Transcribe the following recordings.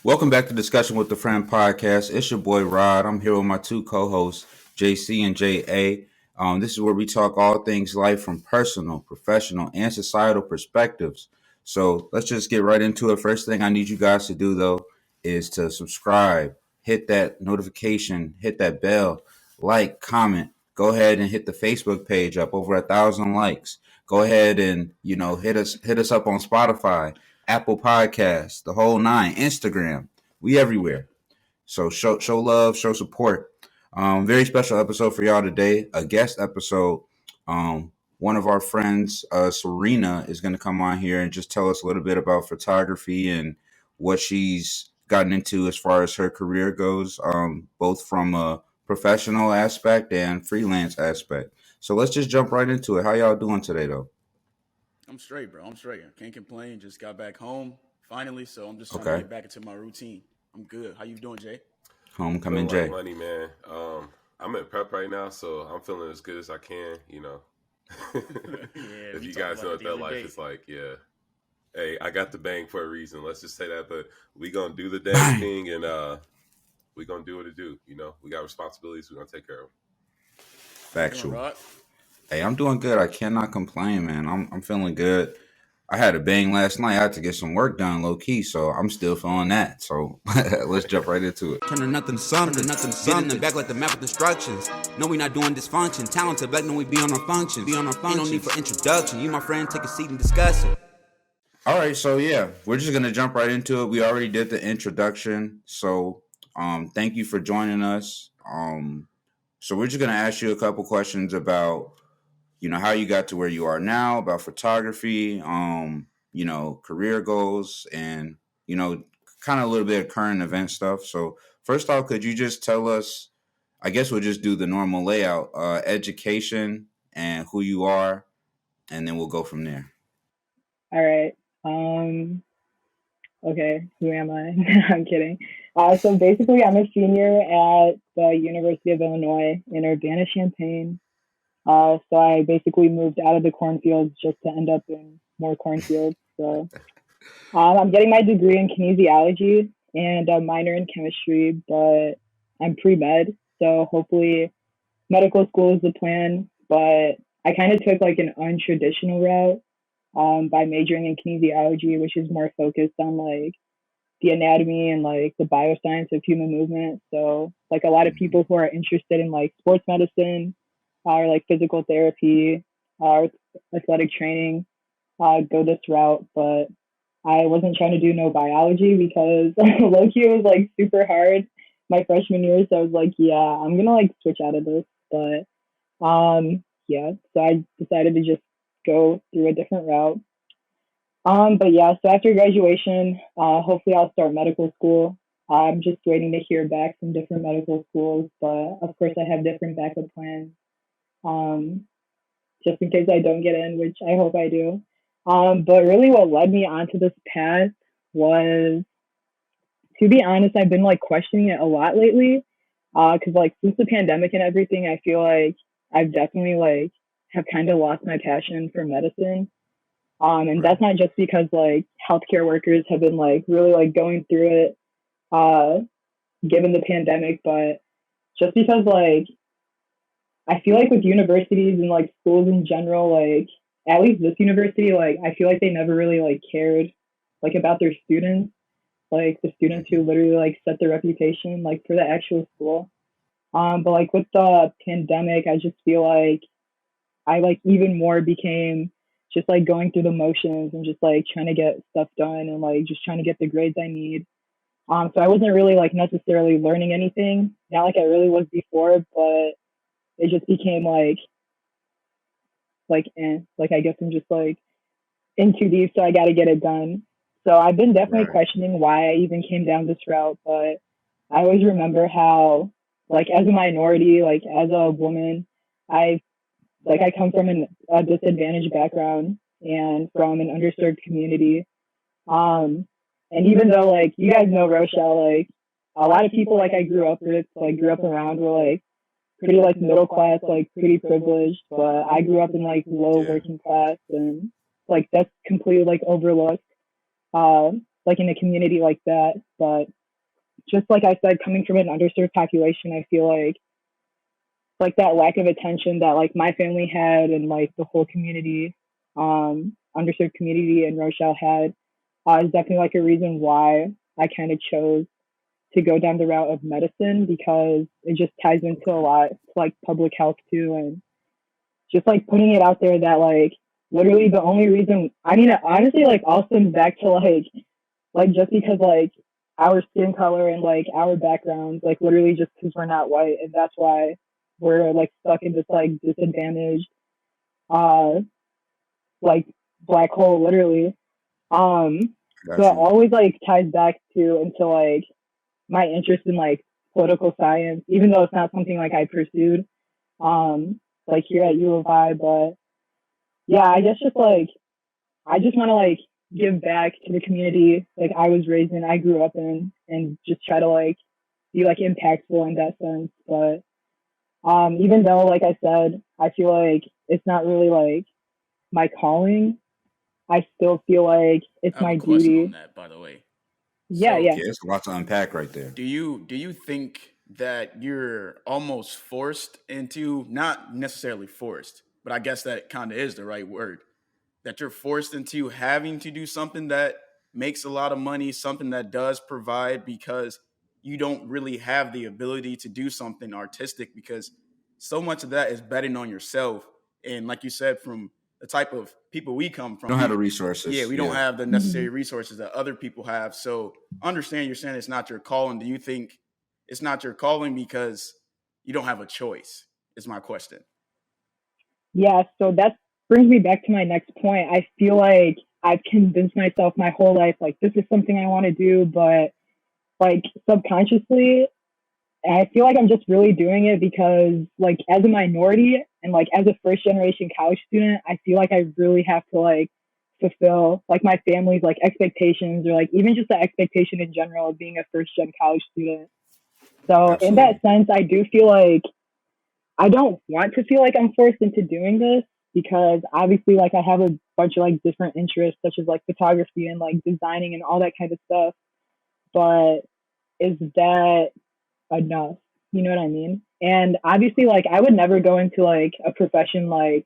Welcome back to Discussion with the Friend podcast. It's your boy Rod. I'm here with my two co-hosts, JC and JA. This is where we talk all things life from personal, professional, and societal perspectives. So let's just get right into it. First thing I need you guys to do, though, is to subscribe, hit that notification, hit that bell, like, comment. Go ahead and hit the Facebook page up over 1,000 likes. Go ahead and hit us up on Spotify, Apple Podcasts, the whole nine, Instagram. We everywhere. So show love, show support. Very special episode for y'all today. A guest episode. One of our friends, Sarena, is going to come on here and just tell us a little bit about photography and what she's gotten into as far as her career goes, both from a professional aspect and freelance aspect. So let's just jump right into it. How y'all doing today, though? I'm straight, bro. I'm straight. I can't complain. Just got back home finally, so I'm just trying to Okay. get back into my routine. I'm good. How you doing, Jay? Homecoming Feeling like Jay. money, man. I'm at prep right now, so I'm feeling as good as I can. Yeah, If we you talk guys about know it what the that other life day. is like, yeah. Hey, I got the bang for a reason. Let's just say that. But we gonna do the dang Bang. thing, and we gonna do what it do. We got responsibilities. We gonna take care of them. How you doing, Factual. Rod? Hey, I'm doing good. I cannot complain, man. I'm feeling good. I had a bang last night. I had to get some work done low key, so I'm still feeling that. So let's jump right into it. Turning nothing to something, get in the back like the map with instructions. No, we not doing dysfunction. Talented black, no, we be on our functions. Ain't no need for introduction. You, my friend, take a seat and discuss it. All right, so yeah, we're just gonna jump right into it. We already did the introduction, so thank you for joining us. So we're just gonna ask you a couple questions about how you got to where you are now, about photography, career goals, and kind of a little bit of current event stuff. So first off, could you just tell us? I guess we'll just do the normal layout: education and who you are, and then we'll go from there. All right. Um, okay, who am I? I'm kidding. So basically, I'm a senior at the University of Illinois in Urbana-Champaign. So I basically moved out of the cornfields just to end up in more cornfields. So I'm getting my degree in kinesiology and a minor in chemistry, but I'm pre-med, so hopefully medical school is the plan. But I kind of took like an untraditional route by majoring in kinesiology, which is more focused on like the anatomy and like the bioscience of human movement. So like a lot of Mhm. people who are interested in like sports medicine or like physical therapy or athletic training go this route. But I wasn't trying to do no biology because low-key was like super hard my freshman year. So I was like, yeah, I'm gonna like switch out of this. But yeah, so I decided to just go through a different route. But yeah, so after graduation, hopefully I'll start medical school. I'm just waiting to hear back from different medical schools, but of course I have different backup plans, um, just in case I don't get in, which I hope I do. But really, what led me onto this path was, to be honest, I've been like questioning it a lot lately. Because like since the pandemic and everything, I feel like I've definitely like have kind of lost my passion for medicine. And Right. that's not just because like healthcare workers have been like really like going through it, uh, given the pandemic, but just because like I feel like with universities and like schools in general, like at least this university, like I feel like they never really like cared like about their students, like the students who Mhm. literally like set their reputation like for the actual school. But like with the pandemic, I just feel like I like even more became just like going through the motions and just like trying to get stuff done and like just trying to get the grades I need. So I wasn't really like necessarily learning anything, not like I really was before, but it just became like I guess I'm just like in too deep, so I got to get it done. So I've been definitely Right. questioning why I even came down this route, but I always remember how like as a minority, like as a woman, I I come from a disadvantaged background and from an underserved community. Um, and even though like you guys know Rochelle, like a lot of people like I grew up with, like grew up around were like pretty like middle class, like pretty privileged, but I grew up in like low Yeah. working class and like that's completely like overlooked. like in a community like that. But just like I said, coming from an underserved population, I feel like that lack of attention that like my family had and like the whole community, underserved community in Rochelle had, is definitely like a reason why I kind of chose to go down the route of medicine, because it just ties into a lot to like public health too, and just like putting it out there that like literally the only reason, I mean, honestly, like all stems back to like just because like our skin color and like our backgrounds, like literally just because we're not white, and that's why we're like stuck in this like disadvantaged uh like black hole literally. So it Gotcha. always like ties back to into like my interest in like political science, even though it's not something like I pursued like here at U of I. But yeah, I guess just like I just want to like give back to the community like I was raised in, I grew up in, and just try to like be like impactful in that sense. But even though like I said, I feel like it's not really like my calling, I still feel like it's I have a my question on duty. that, by the way. Yeah, So, yeah. Yeah, it's a lot to unpack right there. do you think that you're almost forced into, not necessarily forced, but I guess that kind of is the right word, that you're forced into having to do something that makes a lot of money, something that does provide, because you don't really have the ability to do something artistic, because so much of that is betting on yourself. And like you said, from the type of people we come You from, don't have the yeah, resources. we don't Yeah. have the necessary Mhm. resources that other people have. So understand, you're saying it's not your calling. Do you think it's not your calling because you don't have a choice? Is my question. Yeah, so that brings me back to my next point. I feel like I've convinced myself my whole life like this is something I want to do, but like subconsciously I feel like I'm just really doing it because like as a minority and like as a first generation college student, I feel like I really have to like fulfill like my family's like expectations, or like even just the expectation in general of being a first gen college student. So in that Absolutely. sense, I do feel like I don't want to feel like I'm forced into doing this, because obviously like I have a bunch of like different interests such as like photography and like designing and all that kind of stuff. But is that enough? You know what I mean? And obviously like I would never go into like a profession like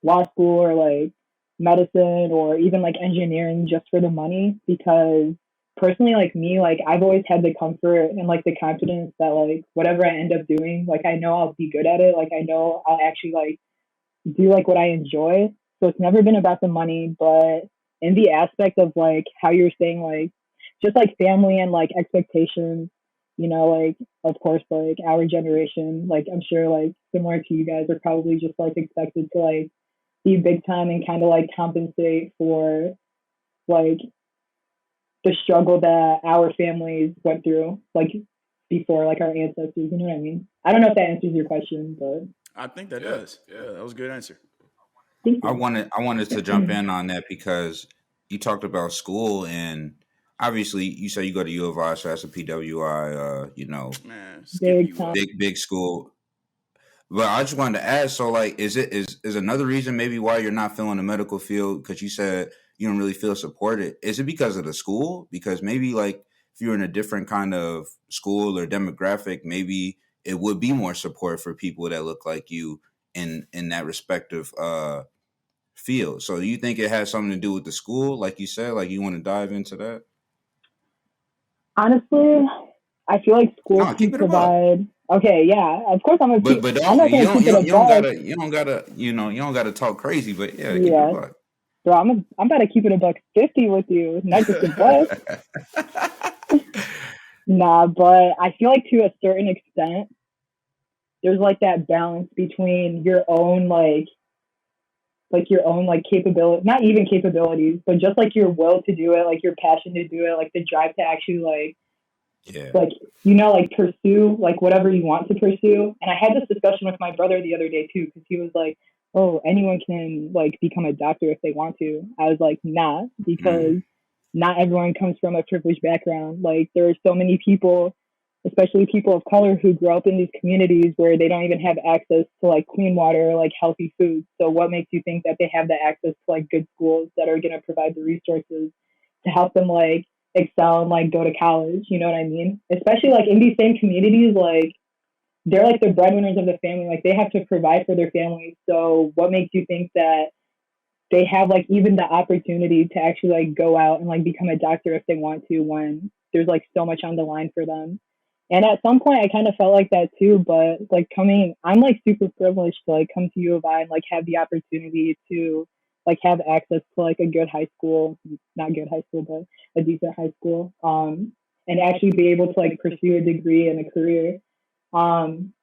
law school or like medicine or even like engineering just for the money, because personally like me, like I've always had the comfort and like the confidence that like whatever I end up doing, like I know I'll be good at it, like I know I'll actually like do like what I enjoy. So it's never been about the money. But in the aspect of like how you're saying like just like family and like expectations, like of course like our generation, like I'm sure like similar to you guys are probably just like expected to like be big time and kind of like compensate for like the struggle that our families went through like before like our ancestors, you know what I mean? I don't know if that answers your question, but I think that Yeah, does. yeah. Yeah, that was a good answer. thank I wanted to jump in on that because you talked about school, and obviously you say you go to U of I, so that's a PWI, Man, skip big you time. up. big school. But I just wanted to ask, so like, is another reason maybe why you're not feeling the medical field, because you said you don't really feel supported? Is it because of the school? Because maybe like if you're in a different kind of school or demographic, maybe it would be more support for people that look like you in that respective field. So do you think it has something to do with the school, like you said, like you want to dive into that? Honestly, I feel like school No, can keep it above. provide. Okay, yeah, of course But I'm don't not you gonna don't keep you it a don't, you don't buck. gotta you don't gotta talk crazy. But yeah, keep it Yeah, above. bro, I'm about to keep it a buck 50 with you, not just a buck. Nah, but I feel like to a certain extent, there's like that balance between your own like your own like capability, not even capabilities, but just like your will to do it, like your passion to do it, like the drive to actually Yeah. like like pursue like whatever you want to pursue. And I had this discussion with my brother the other day too, because he was like, oh, anyone can like become a doctor if they want to. I was like, nah, because Mm. not everyone comes from a privileged background. Like there are so many people, especially people of color, who grow up in these communities where they don't even have access to like clean water or like healthy food. So what makes you think that they have the access to like good schools that are going to provide the resources to help them like excel and like go to college. You know what I mean? Especially like in these same communities, like they're like the breadwinners of the family. Like they have to provide for their families. So what makes you think that they have like even the opportunity to actually like go out and like become a doctor if they want to when there's like so much on the line for them? And at some point I kind of felt like that too, but like I'm like super privileged to like come to U of I and like have the opportunity to like have access to like a good high school, not good high school, but a decent high school, and actually be able to like pursue a degree and a career. Um,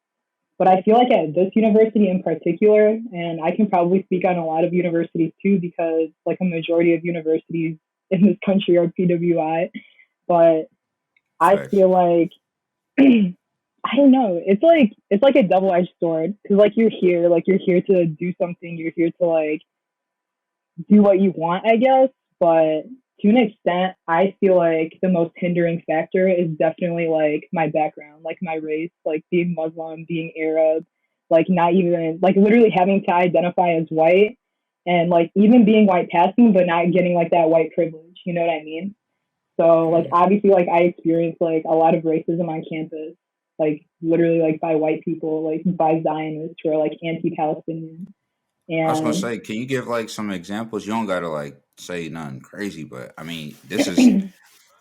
but I feel like at this university in particular, and I can probably speak on a lot of universities too, because like a majority of universities in this country are PWI, but I feel like I don't know. It's like a double-edged sword because like you're here to do something. You're here to like do what you want, I guess. But to an extent, I feel like the most hindering factor is definitely like my background, like my race, like being Muslim, being Arab, like not even like literally having to identify as white and like even being white passing, but not getting like that white privilege. You know what I mean? So like obviously like I experienced like a lot of racism on campus, like literally like by white people, like by Zionists who are like anti-Palestinian. I was gonna And say, can you give like some examples? You don't gotta like say nothing crazy, but I mean, this is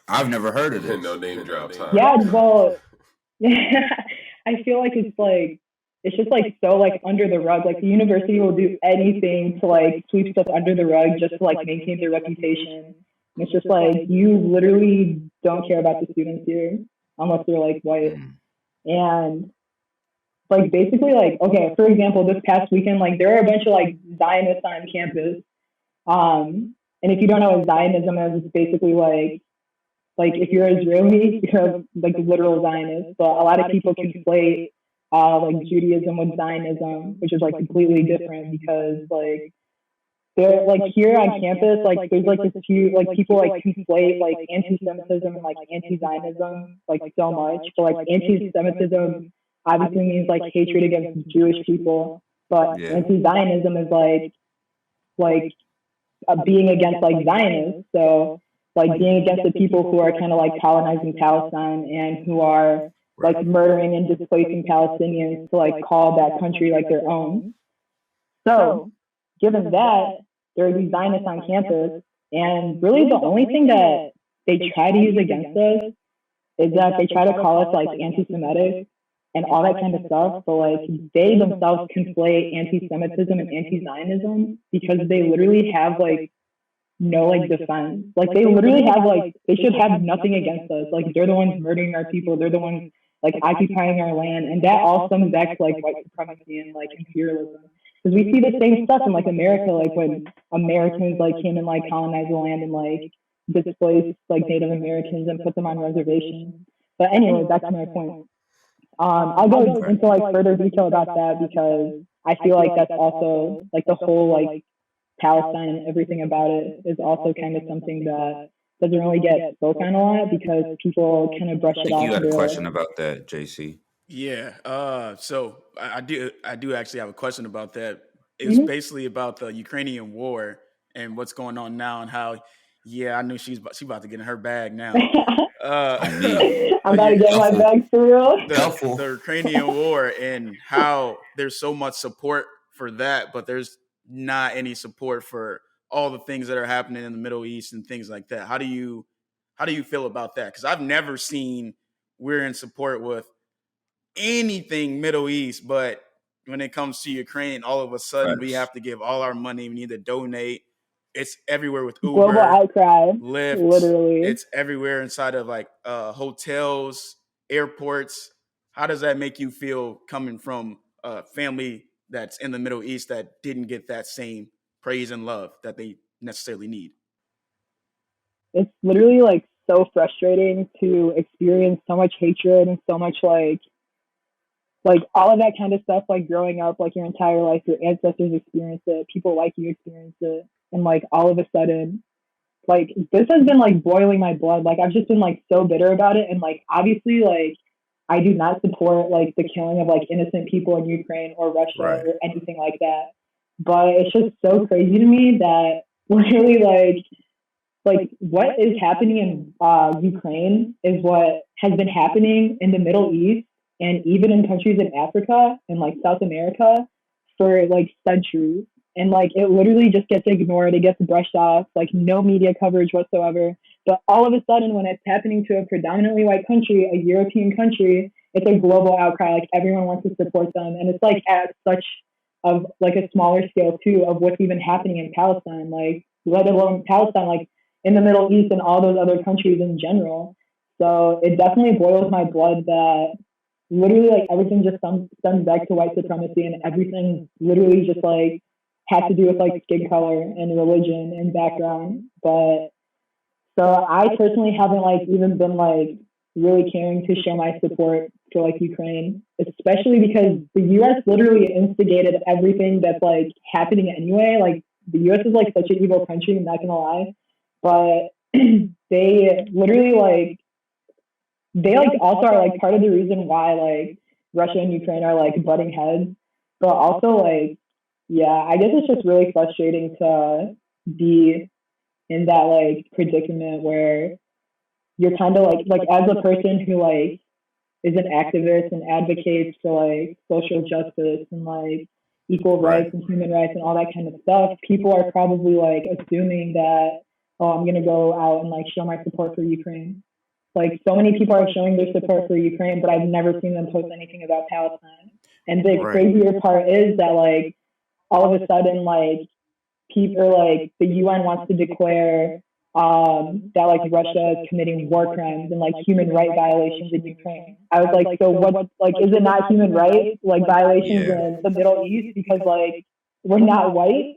I've never heard of this. No name drops. Huh? yeah, well, I feel like it's just like so like under the rug. Like the university will do anything to like sweep stuff under the rug just to like maintain their reputation. And it's just like you literally don't care about the students here unless they're like white. And like basically like okay, for example, this past weekend, like there are a bunch of like Zionists on campus. And if you don't know what Zionism is, it's basically like if you're Israeli, you're like a literal Zionist. But a lot of people conflate like Judaism with Zionism, which is like completely different because like they're like here on campus, like there's like this few like people like conflate like anti-Semitism and like anti-Zionism like so much. But like anti-Semitism obviously means like hatred against Jewish people, but anti-Zionism is like being against like Zionists. So like being against the people who are kind of like colonizing Palestine and who are like murdering and displacing Palestinians to like call that country like their own. So given that, there are these Zionists on campus, and really the only thing that they try to use against us is that they try to call us like anti-Semitic and all that kind of stuff. But like they themselves conflate anti-Semitism and anti-Zionism because they literally have like no like defense. Like they literally have like they should have nothing against us. Like they're the ones murdering our people. They're the ones like occupying our land, and that all comes back to like white supremacy and like imperialism. Because we see the same stuff in like America, like when Americans like came and like colonized the land and like displaced like Native Americans and put them on reservations. But anyway, back to my point. I'll go into like further detail about that because I feel like that's also like the whole like Palestine and everything about it is also kind of something that doesn't really get spoken on a lot because people kind of brush it off. You had a question about that, JC? Yeah. So I do actually have a question about that. It's basically about the Ukrainian war and what's going on now and how, I knew she's about to get in her bag now. I'm about to get my bag for real. The Ukrainian war and how there's so much support for that, but there's not any support for all the things that are happening in the Middle East and things like that. How do you feel about that? Because I've never seen we're in support with anything Middle East, but when it comes to Ukraine, all of a sudden we have to give all our money. We need to donate. It's everywhere with Uber, global outcry, Lyft. Literally, it's everywhere inside of like hotels, airports. How does that make you feel coming from a family that's in the Middle East that didn't get that same praise and love that they necessarily need? It's literally like so frustrating to experience so much hatred and so much like all of that kind of stuff, like growing up, like your entire life, your ancestors experienced it, people like you experienced it. And like all of a sudden, like this has been like boiling my blood. Like I've just been like so bitter about it. And like, obviously, like I do not support like the killing of like innocent people in Ukraine or Russia or anything like that. But it's just so crazy to me that literally like what is happening in Ukraine is what has been happening in the Middle East and even in countries in Africa and like South America for like centuries. And like it literally just gets ignored. It gets brushed off, like no media coverage whatsoever. But all of a sudden, when it's happening to a predominantly white country, a European country, it's a global outcry. Like everyone wants to support them, and it's like at such of like a smaller scale too of what's even happening in Palestine. Like let alone Palestine, like in the Middle East and all those other countries in general. So it definitely boils my blood that literally like everything just stems back to white supremacy, and everything literally just like has to do with like skin color and religion and background. But so I personally haven't like even been like really caring to show my support for like Ukraine, especially because the US literally instigated everything that's like happening anyway. Like the US is like such an evil country, I'm not gonna lie. But they literally like they like also are like part of the reason why like Russia and Ukraine are like butting heads. But also like yeah, I guess it's just really frustrating to be in that like predicament where you're kind of like as a person who like is an activist and advocates for like social justice and like equal rights and human rights and all that kind of stuff, people are probably like assuming that, oh, I'm gonna go out and like show my support for Ukraine. Like so many people are showing their support for Ukraine, but I've never seen them post anything about Palestine. And the crazier part is that like all of a sudden like people like the UN wants to declare that like Russia is committing war crimes and like human right violations in Ukraine. I was like, so what? Like, is it not human rights like violations in the Middle East because like we're not white?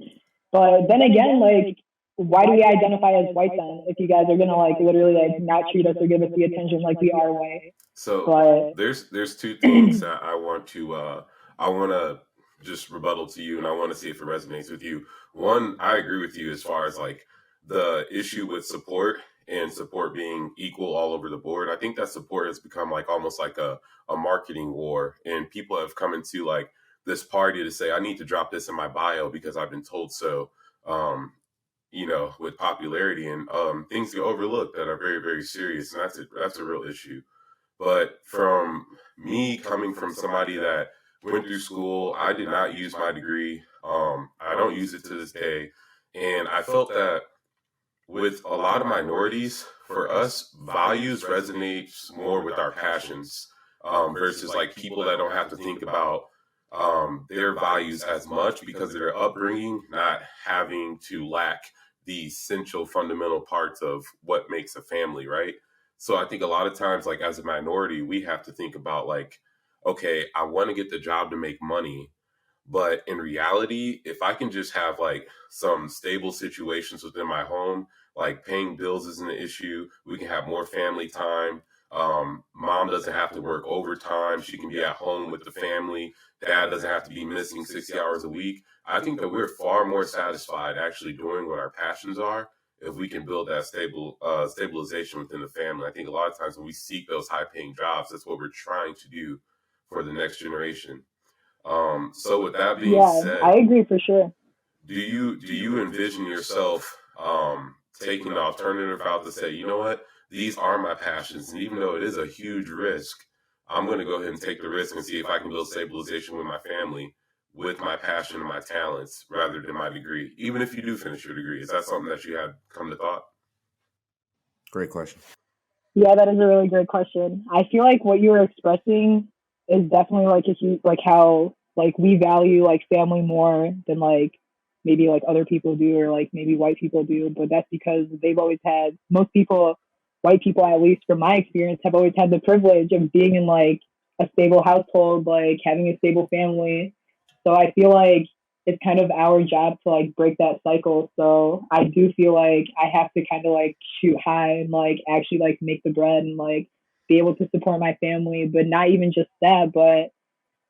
But then again, like, why do we identify as white then if you guys are gonna like literally like not treat us or give us the attention like we are white? So but there's two things that I want to just rebuttal to you, and I want to see if it resonates with you. One, I agree with you as far as like the issue with support and support being equal all over the board. I think that support has become like almost like a marketing war, and people have come into like this party to say, I need to drop this in my bio because I've been told so. With popularity, and things get overlooked that are very, very serious, and that's a real issue. But from me coming from somebody that went through school, I did not use my degree. I don't use it to this day. And I felt that with a lot of minorities, for us, values resonates more with our passions versus like people that don't have to think about their values as much because of their upbringing, not having to lack the essential fundamental parts of what makes a family, right? So I think a lot of times, like as a minority, we have to think about like, okay, I want to get the job to make money, but in reality, if I can just have like some stable situations within my home, like paying bills isn't an issue. We can have more family time. Mom doesn't have to work overtime. She can be at home with the family. Dad doesn't have to be missing 60 hours a week. I think that we're far more satisfied actually doing what our passions are if we can build that stabilization within the family. I think a lot of times when we seek those high-paying jobs, that's what we're trying to do for the next generation. So with that being said, I agree for sure. Do you envision yourself taking the alternative route to say, you know what, these are my passions, and even though it is a huge risk, I'm going to go ahead and take the risk and see if I can build stabilization with my family, with my passion and my talents, rather than my degree, even if you do finish your degree? Is that something that you had come to thought? Great question. Yeah, that is a really great question. I feel like what you were expressing is definitely like if you like how like we value like family more than like maybe like other people do or like maybe white people do, but that's because they've always had most people, white people at least from my experience, have always had the privilege of being in like a stable household, like having a stable family. So I feel like it's kind of our job to like break that cycle. So I do feel like I have to kind of like shoot high and like actually like make the bread and like be able to support my family, but not even just that, but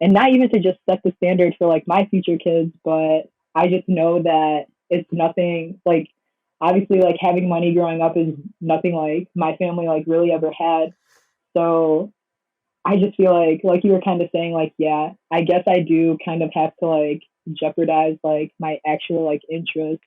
and not even to just set the standard for like my future kids, but I just know that it's nothing like obviously like having money growing up is nothing like my family like really ever had. So I just feel like you were kind of saying, like, yeah, I guess I do kind of have to like jeopardize like my actual like interest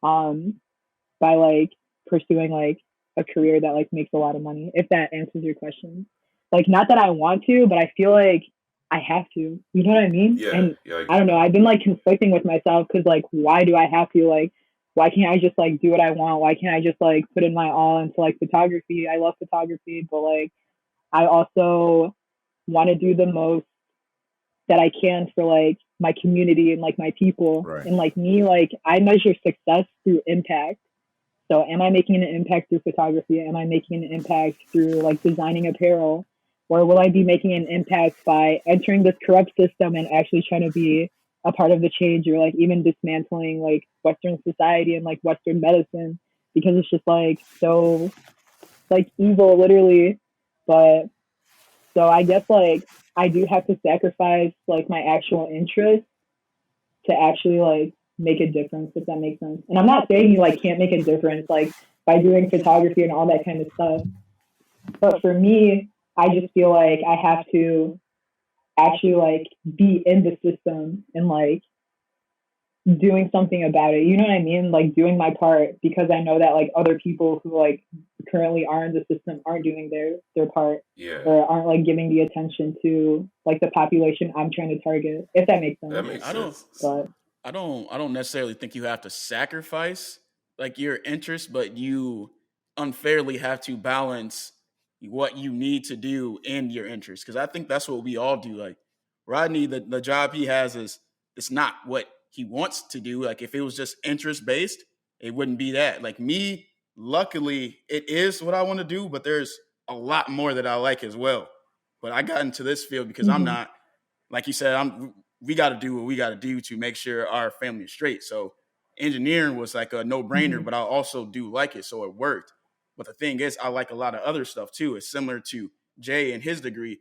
by like pursuing like a career that like makes a lot of money, if that answers your question. Like, not that I want to, but I feel like I have to. You know what I mean? Yeah. And Yeah. I don't know. I've been like conflicting with myself because like, why do I have to? Like, why can't I just like do what I want? Why can't I just like put in my all into like photography? I love photography, but like, I also want to do the most that I can for like my community and like my people. Right. And like me, like I measure success through impact. So am I making an impact through photography? Am I making an impact through like designing apparel? Or will I be making an impact by entering this corrupt system and actually trying to be a part of the change, or like even dismantling like Western society and like Western medicine, because it's just like so like evil literally. But so I guess like I do have to sacrifice like my actual interest to actually like make a difference, if that makes sense. And I'm not saying you like can't make a difference like by doing photography and all that kind of stuff. But for me, I just feel like I have to actually like be in the system and like doing something about it. You know what I mean? Like doing my part, because I know that like other people who like currently are in the system aren't doing their part, or aren't like giving the attention to like the population I'm trying to target, if that makes sense. That makes sense. But I don't necessarily think you have to sacrifice like your interest, but you unfairly have to balance what you need to do in your interest. Because I think that's what we all do. Like Rodney, the job he has is, it's not what he wants to do. Like if it was just interest based, it wouldn't be that. Like me, luckily, it is what I want to do, but there's a lot more that I like as well. But I got into this field because I'm not, like you said, we got to do what we got to do to make sure our family is straight. So engineering was like a no-brainer, but I also do like it, so it worked. But the thing is, I like a lot of other stuff too. It's similar to Jay and his degree.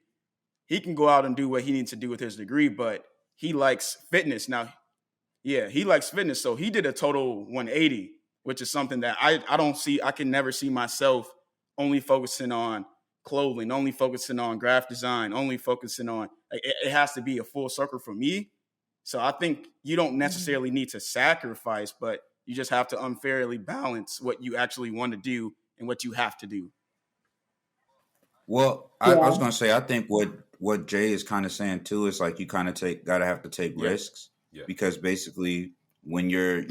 He can go out and do what he needs to do with his degree, but he likes fitness. Now, yeah, he likes fitness. So he did a total 180, which is something that I don't see. I can never see myself only focusing on clothing, only focusing on graphic design, only focusing on, like, it has to be a full circle for me. So I think you don't necessarily need to sacrifice, but you just have to unfairly balance what you actually want to do and what you have to do. Well, I was gonna say, I think what Jay is kind of saying too is like you kind of gotta have to take risks, because basically when you're,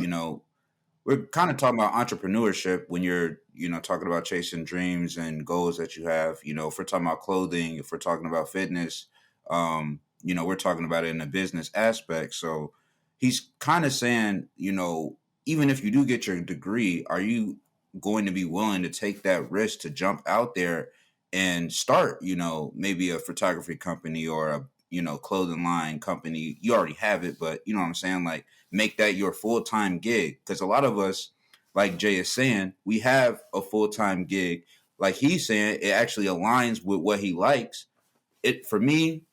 we're kind of talking about entrepreneurship when you're, talking about chasing dreams and goals that you have. If we're talking about clothing, if we're talking about fitness, we're talking about it in a business aspect. So he's kind of saying, even if you do get your degree, are you going to be willing to take that risk to jump out there and start, maybe a photography company or a, clothing line company? You already have it, but you know what I'm saying? Like, make that your full-time gig. Because a lot of us, like Jay is saying, we have a full-time gig. Like he's saying, it actually aligns with what he likes. It, for me,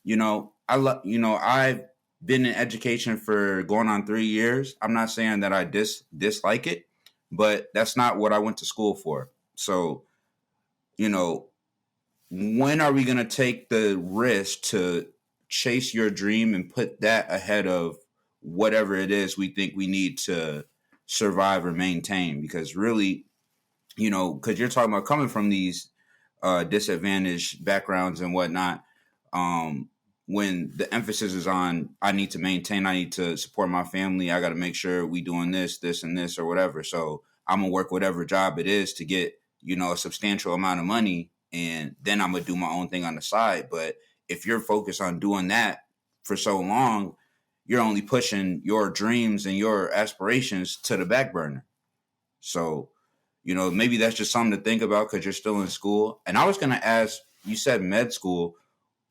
I've been in education for going on 3 years. I'm not saying that I dislike it, but that's not what I went to school for. So, when are we going to take the risk to chase your dream and put that ahead of whatever it is we think we need to survive or maintain? Because really, because you're talking about coming from these disadvantaged backgrounds and whatnot, when the emphasis is on, I need to maintain, I need to support my family, I got to make sure we doing this, and this, or whatever. So I'm going to work whatever job it is to get, a substantial amount of money, and then I'm going to do my own thing on the side. But if you're focused on doing that for so long, you're only pushing your dreams and your aspirations to the back burner. So, maybe that's just something to think about because you're still in school. And I was going to ask, you said med school.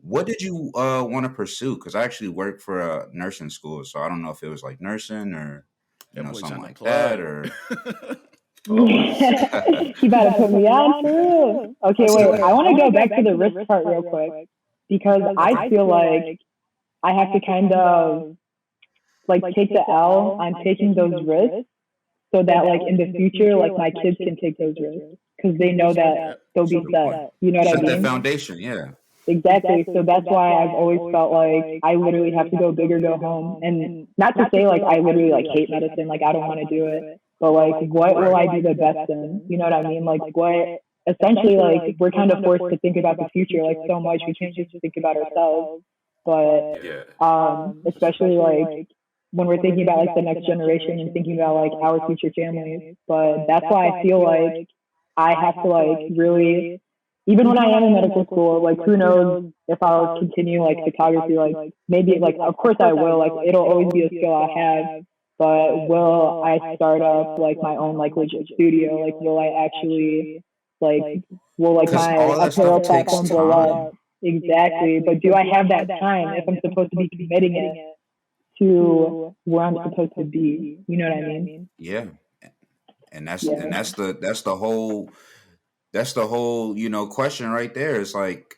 What did you want to pursue? Because I actually worked for a nursing school, so I don't know if it was like nursing or something like that. Or he better put me on too. Okay, wait. I want to go back to the risk part real quick, because I feel like I have to kind of like take the L on taking those risks, so that like in the future, like my kids can take those risks because they know that they'll be set. You know what I mean? Set that foundation, yeah. Exactly. So that's why I've always felt like I literally have to go big or go home. And not to say like I literally like hate medicine, like I don't want to do it. but like, what will I do the best in? You know what I mean? Like, what, essentially, like, we're kind of forced to think about the future, like, so much. We can't just think about ourselves. But, Yeah. especially, like, when we're thinking about, like, the next generation and thinking about, like, our future families. But that's why I feel like I have to, like, really, even when I am in medical school, like, who knows if I'll continue, like, photography, like, maybe, like, of course I will, like, it'll always be a skill I'll have, but will I start up, like, my own, like, legit studio? Like, will I actually, like, will, like, Because my all that apparel stuff takes platform blow up? time. Exactly, but do I have that time if I'm supposed to be committing it to where I'm supposed to be? You know what I mean? Yeah. And that's Yeah. and that's the whole question right there. It's like,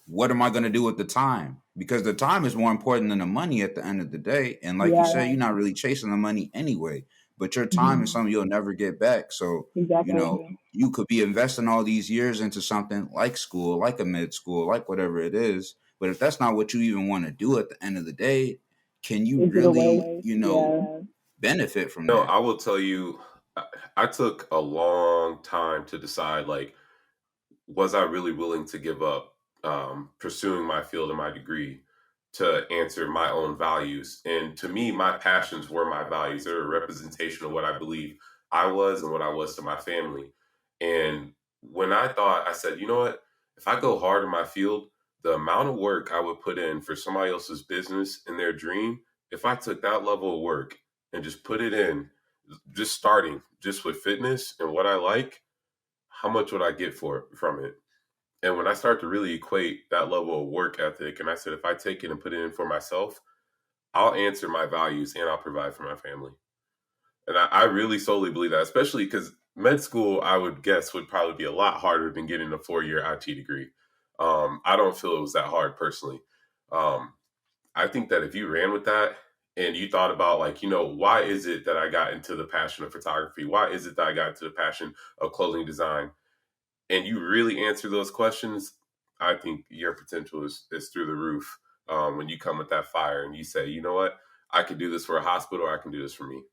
what am I going to do with the time? Because the time is more important than the money at the end of the day. And like you said, you're not really chasing the money anyway, but your time is something you'll never get back. So, Exactly. you could be investing all these years into something like school, like a med school, like whatever it is. But if that's not what you even want to do at the end of the day, can you really, benefit from No, that? I will tell you, I took a long time to decide, like, was I really willing to give up pursuing my field and my degree to answer my own values? And to me, my passions were my values. They're a representation of what I believe I was and what I was to my family. And when I said, you know what? If I go hard in my field, the amount of work I would put in for somebody else's business and their dream, if I took that level of work and just put it in, just starting just with fitness and what I like, how much would I get from it? And when I start to really equate that level of work ethic, and I said, if I take it and put it in for myself, I'll answer my values and I'll provide for my family. And I really solely believe that, especially because med school, I would guess, would probably be a lot harder than getting a 4-year IT degree. I don't feel it was that hard personally. I think that if you ran with that and you thought about, like, why is it that I got into the passion of photography? Why is it that I got into the passion of clothing design? And you really answer those questions, I think your potential is through the roof when you come with that fire and you say, you know what, I could do this for a hospital, or I can do this for me.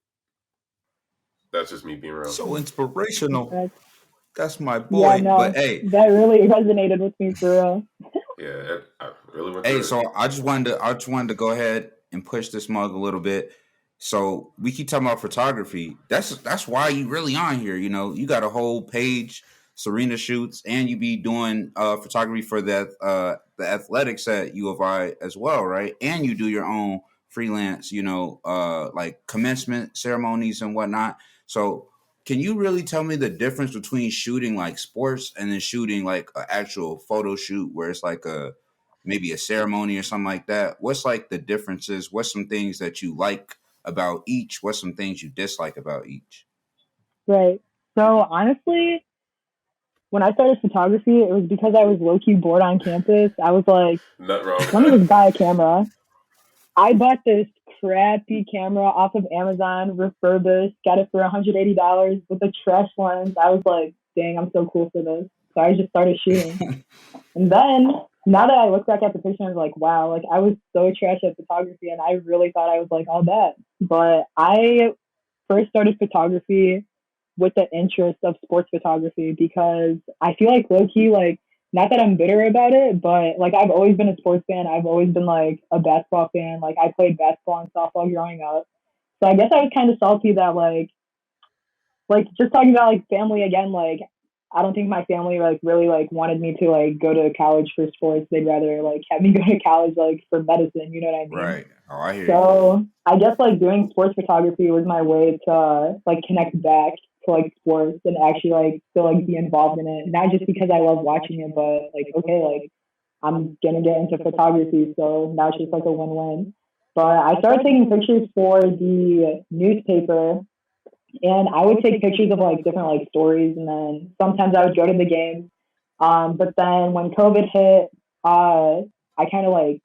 That's just me being real. So inspirational. That's my Yeah, boy. no, But hey, that really resonated with me for real. Yeah, I really went through hey, it. so I just wanted to go ahead and push this mug a little bit. So we keep talking about photography. That's why you really on here. You got a whole page, Sarena Shoots, and you be doing photography for the athletics at U of I as well, right? And you do your own freelance, like commencement ceremonies and whatnot. So can you really tell me the difference between shooting like sports and then shooting like an actual photo shoot where it's like maybe a ceremony or something like that? What's like the differences? What's some things that you like about each? What's some things you dislike about each? Right. So honestly, when I started photography, it was because I was low-key bored on campus. I was like, Nothing wrong with let me that. just buy a camera. I bought this crappy camera off of Amazon, refurbished, got it for $180 with a trash lens. I was like, dang, I'm so cool for this. So I just started shooting. And then, now that I look back at the picture, I was like, wow, like I was so trash at photography and I really thought I was like all that. But I first started photography with the interest of sports photography because I feel like low key, like, not that I'm bitter about it, but like I've always been a sports fan. I've always been like a basketball fan. Like I played basketball and softball growing up. So I guess I was kind of salty that like just talking about like family again, like I don't think my family like really like wanted me to like go to college for sports. They'd rather like have me go to college like for medicine, you know what I mean? Right. Oh, I hear you. So I guess like doing sports photography was my way to like connect back to like sports and actually like still like be involved in it. Not just because I love watching it, but like okay, like I'm gonna get into photography, so now it's just like a win-win. But I started taking pictures for the newspaper, and I would take pictures of like different like stories, and then sometimes I would go to the games. But then when COVID hit, I kind of like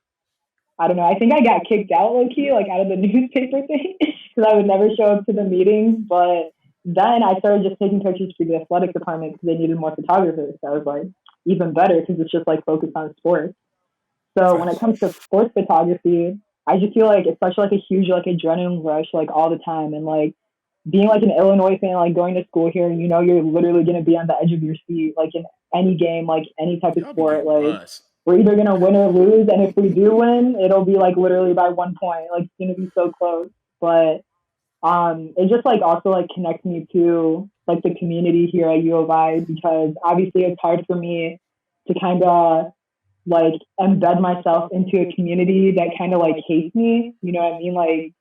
I don't know. I think I got kicked out low key, like out of the newspaper thing, because I would never show up to the meetings. But then I started just taking pictures for the athletic department because they needed more photographers. So I was like, even better because it's just like focused on sports. So when it comes to sports photography, I just feel like it's such like a huge like adrenaline rush like all the time, and like being like an Illinois fan, like going to school here, and you're literally going to be on the edge of your seat, like in any game, like any type of Y'all be sport. getting Like bust. we're either going to win or lose, and if we do win, it'll be like literally by 1 point. Like it's going to be so close. But it just like also like connects me to like the community here at U of I, because obviously it's hard for me to kind of like embed myself into a community that kind of like hates me. You know what I mean? Like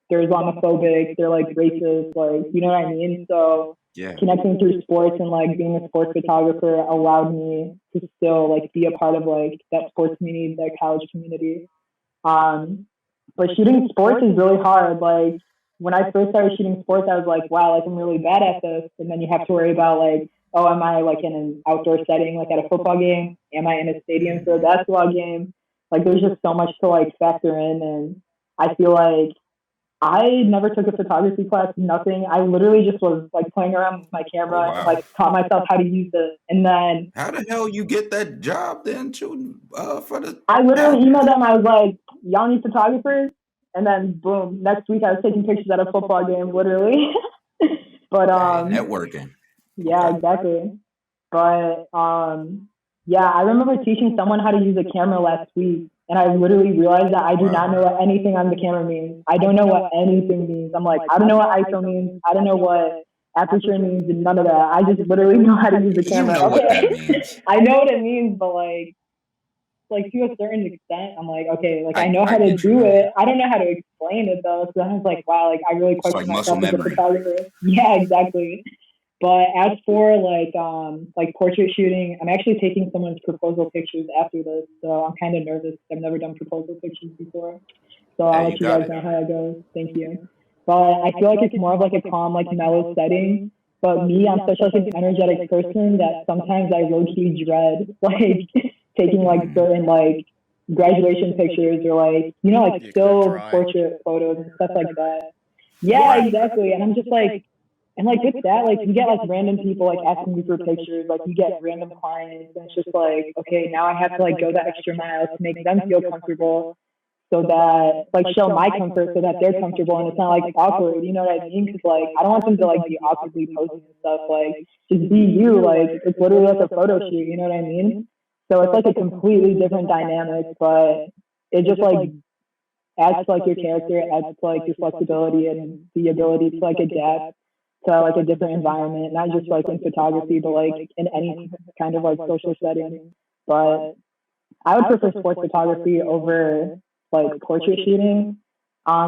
they're Islamophobic, they're like racist, like you know what I mean? So Yeah. connecting through sports and like being a sports photographer allowed me to still like be a part of like that sports community, that college community. But shooting sports is really hard. Like when I first started shooting sports, I was like, wow, like I'm really bad at this. And then you have to worry about like, oh, am I like in an outdoor setting, like at a football game? Am I in a stadium for a basketball game? Like there's just so much to like factor in. And I feel like I never took a photography class, nothing. I literally just was like playing around with my camera and like taught myself how to use it. And then how the hell you get that job then shooting for the? I literally emailed them. I was like, y'all need photographers? And then boom, next week I was taking pictures at a football game, literally. But networking. Yeah, okay. Exactly. But yeah, I remember teaching someone how to use a camera last week, and I literally realized that I do not know what anything on the camera means. I don't know what anything means. I'm like, I don't know what ISO means. I don't know what aperture means, and none of that. I just literally know how to use the camera. You know what that means. I know what it means, but like to a certain extent, I'm like, okay, like I know how to do it. I don't know how to explain it though. So I was like, wow, like I really question myself as a photographer. Yeah, exactly. But as for like portrait shooting, I'm actually taking someone's proposal pictures after this, so I'm kind of nervous. I've never done proposal pictures before, so I'll let you guys know how it goes. Thank you. But I feel like it's more of like a calm, like mellow setting. But me, I'm such like an energetic person that sometimes I low key dread like taking like certain like graduation pictures or like like still portrait photos and stuff like that. Yeah, exactly. And I'm just like. And like with that, like you get like random people like asking you for pictures, like you get random clients, and it's just like, okay, now I have to like go the extra mile to make them feel comfortable, so that like show my comfort, so that they're comfortable, and it's not like awkward, you know what I mean? Because like I don't want them to like be awkwardly posting and stuff. Like just be you, like it's literally like a photo shoot, you know what I mean? So it's like a completely different dynamic, but it just like adds to like your character, adds to like your flexibility and the ability to like adapt to like a different environment, not just like in photography, but like in any kind of like social setting. But I would prefer sports photography over like portrait shooting,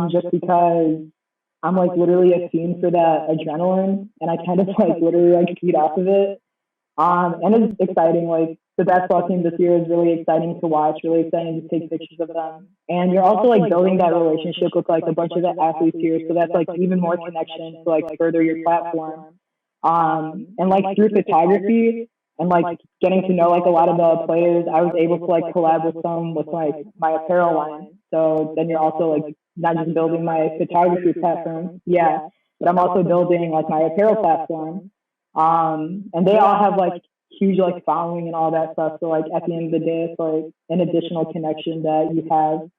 just because I'm like literally a fiend for that adrenaline, and I kind of like literally like feed off of it. And it's exciting. Like the basketball team this year is really exciting to watch, really exciting to take pictures of them. And you're also like building that relationship with like a bunch of the athletes here. So that's like even more connection to like further your platform. And like through photography and like getting to know like a lot of the players, I was able to like collab with them with like my apparel line. So then you're also like not just building my photography platform, yeah, but I'm also building like my apparel platform. And they all have like huge like following and all that stuff. So like at the end of the day, it's like an additional connection that you have.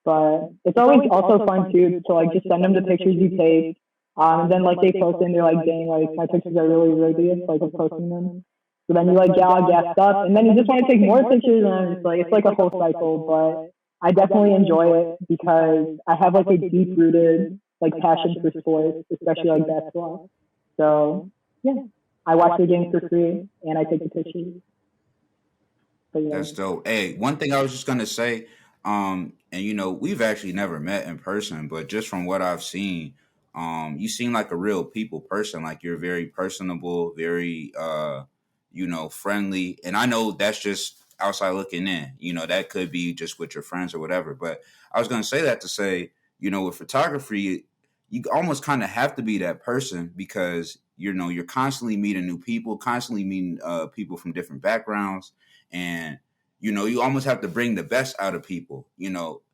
But it's always also fun too to like just send them the pictures you take. And then like they post and they're like, dang, like my pictures are really worthy, like of posting them. So then you like get all gassed up, and then you just want to take more pictures, and it's like a whole cycle. But I definitely enjoy it because I have like a deep rooted like passion for sports, especially like basketball. So yeah. I watch the games for free, and I take the pictures. Yeah. That's dope. Hey, one thing I was just gonna say, and we've actually never met in person, but just from what I've seen, you seem like a real people person. Like you're very personable, very, friendly. And I know that's just outside looking in. That could be just with your friends or whatever. But I was gonna say that to say, with photography, you almost kind of have to be that person because you're constantly meeting new people, constantly meeting people from different backgrounds, and you almost have to bring the best out of people.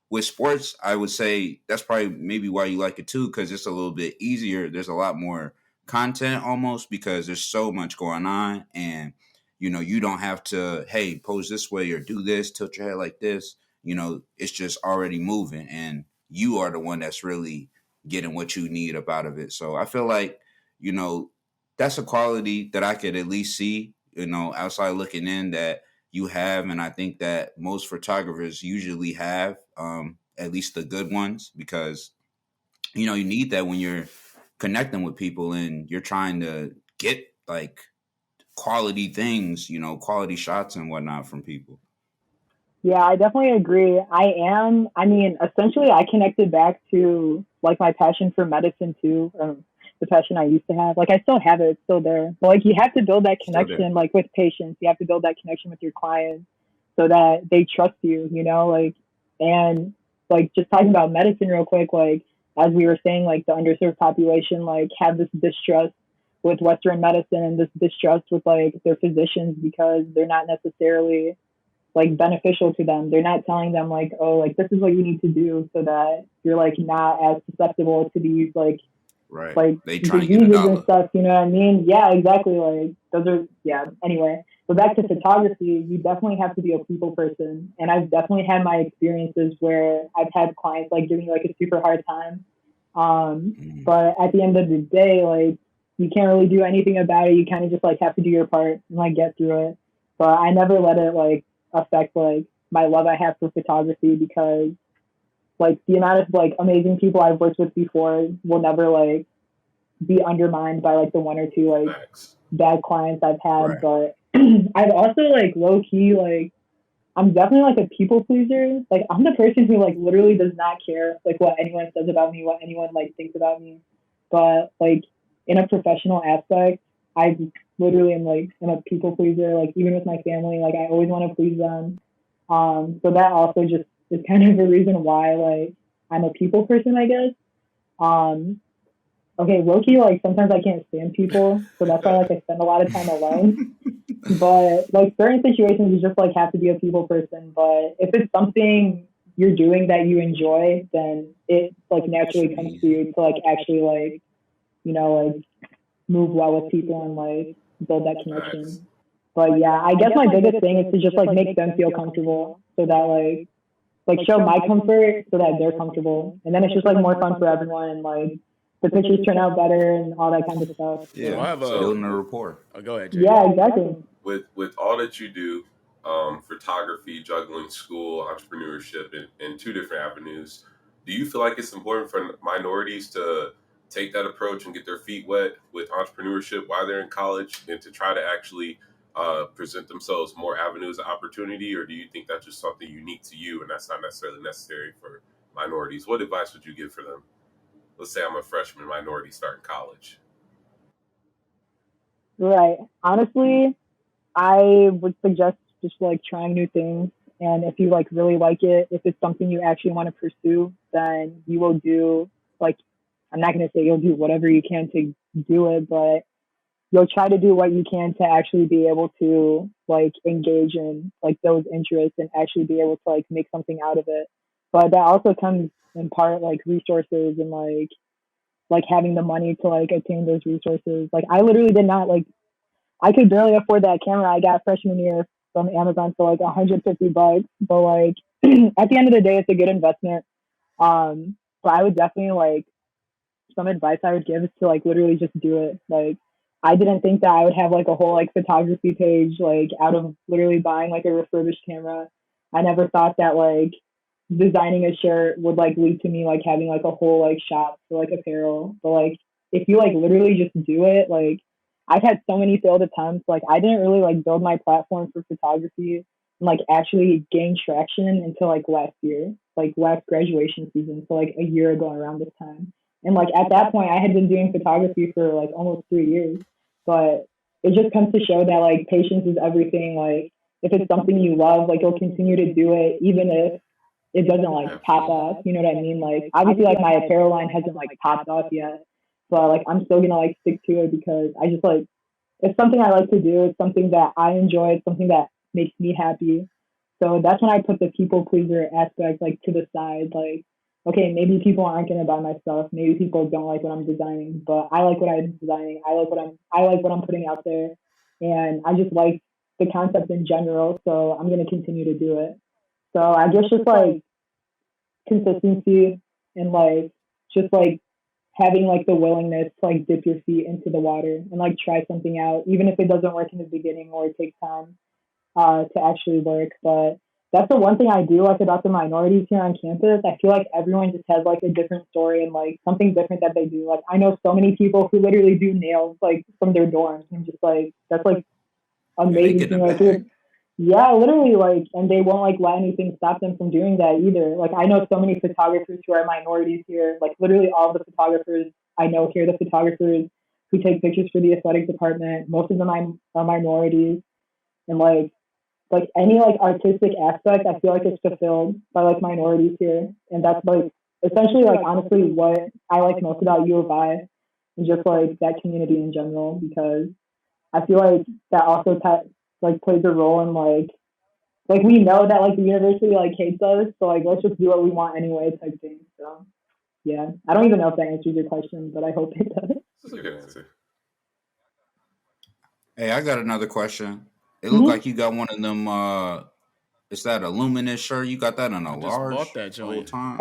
With sports, I would say that's probably maybe why you like it too, because it's a little bit easier. There's a lot more content almost because there's so much going on, and you don't have to pose this way or do this, tilt your head like this. It's just already moving, and you are the one that's really getting what you need up out of it. So I feel like you know, that's a quality that I could at least see, you know, outside looking in that you have. And I think that most photographers usually have, at least the good ones, because, you know, you need that when you're connecting with people and you're trying to get like quality things, you know, quality shots and whatnot from people. Yeah, I definitely agree. I mean, essentially, I connected back to like my passion for medicine too, the passion I used to have. Like, I still have it, it's still there. But like, you have to build that Still there. connection, like with patients. You have to build that connection with your clients so that they trust you, you know, like, and like just talking about medicine real quick, like, as we were saying, like the underserved population, like, have this distrust with Western medicine and this distrust with like their physicians because they're not necessarily like beneficial to them. They're not telling them like, oh, like this is what you need to do so that you're like not as susceptible to these like Right. like They trying to get a diseases and dollar. stuff. You know what I mean? Yeah, exactly. Like those are yeah. Anyway, but back to photography, you definitely have to be a people person, and I've definitely had my experiences where I've had clients like give me like a super hard time. But at the end of the day, like you can't really do anything about it. You kind of just like have to do your part and like get through it. But I never let it like affect like my love I have for photography because like the amount of like amazing people I've worked with before will never like be undermined by like the one or two like Facts. bad clients I've had. Right. But I've also like low key like I'm definitely like a people pleaser. Like I'm the person who like literally does not care like what anyone says about me, what anyone like thinks about me. But like in a professional aspect, I literally am like I'm a people pleaser. Like even with my family, like I always want to please them. So that also just is kind of a reason why like I'm a people person, I guess. Um, okay, low-key, like sometimes I can't stand people, so that's why like I spend a lot of time alone. But like certain situations, you just like have to be a people person. But if it's something you're doing that you enjoy, then it like naturally comes to you to like actually like you know like move well with people and like build that connection. But yeah, I guess my biggest thing is to just like make them feel comfortable so that like show my comfort so that they're comfortable, and then it's just like more fun for everyone and like the pictures turn out better and all that kind of stuff. Yeah. So I have a- building a rapport. Oh, go ahead, Jay. Yeah, exactly. With all that you do, photography, juggling, school, entrepreneurship, in two different avenues, do you feel like it's important for minorities to take that approach and get their feet wet with entrepreneurship while they're in college and to try to actually present themselves more avenues of opportunity? Or do you think that's just something unique to you and that's not necessarily necessary for minorities? What advice would you give for them? Let's say I'm a freshman minority starting college. Right. Honestly, I would suggest just like trying new things. And if you like really like it, if it's something you actually want to pursue, then you will do like, I'm not going to say you'll do whatever you can to do it, but you'll try to do what you can to actually be able to like engage in like those interests and actually be able to like make something out of it. But that also comes in part like resources and like having the money to like attain those resources. Like I literally did not like I could barely afford that camera I got freshman year from Amazon for like $150. But like at the end of the day, it's a good investment. But I would definitely like some advice I would give is to like literally just do it. Like I didn't think that I would have like a whole like photography page like out of literally buying like a refurbished camera. I never thought that like designing a shirt would like lead to me like having like a whole like shop for like apparel. But like if you like literally just do it, like I've had so many failed attempts. Like I didn't really like build my platform for photography and like actually gain traction until like last year, like last graduation season. So like a year ago around this time. And like at that point I had been doing photography for like almost 3 years. But it just comes to show that like patience is everything. Like if it's something you love, like you'll continue to do it even if it doesn't like pop off. You know what I mean? Like obviously like my apparel line hasn't like popped off yet. But like I'm still gonna like stick to it because I just like it's something I like to do. It's something that I enjoy. It's something that makes me happy. So that's when I put the people pleaser aspect like to the side. Like, okay, maybe people aren't gonna buy my stuff. Maybe people don't like what I'm designing, but I like what I'm designing. I like what I'm putting out there, and I just like the concept in general. So I'm gonna continue to do it. So I guess just like consistency and like just like having like the willingness to like dip your feet into the water and like try something out, even if it doesn't work in the beginning or it takes time to actually work. But that's the one thing I do like about the minorities here on campus. I feel like everyone just has like a different story and like something different that they do. Like I know so many people who literally do nails like from their dorms, and just like that's like amazing thing. Like yeah, literally, like, and they won't like let anything stop them from doing that either. Like I know so many photographers who are minorities here. Like literally all of the photographers I know here, the photographers who take pictures for the athletic department, most of them are minorities, and like any like artistic aspect, I feel like it's fulfilled by like minorities here, and that's like essentially like honestly what I like most about U of I and just like that community in general, because I feel like that also like plays a role in like we know that like the university like hates us, so like let's just do what we want anyway type thing. So yeah, I don't even know if that answers your question, but I hope it does. That's a good answer. Hey, I got another question. It looked like you got one of them. Is that a luminous shirt? You got that in a large bought that the whole joint. time?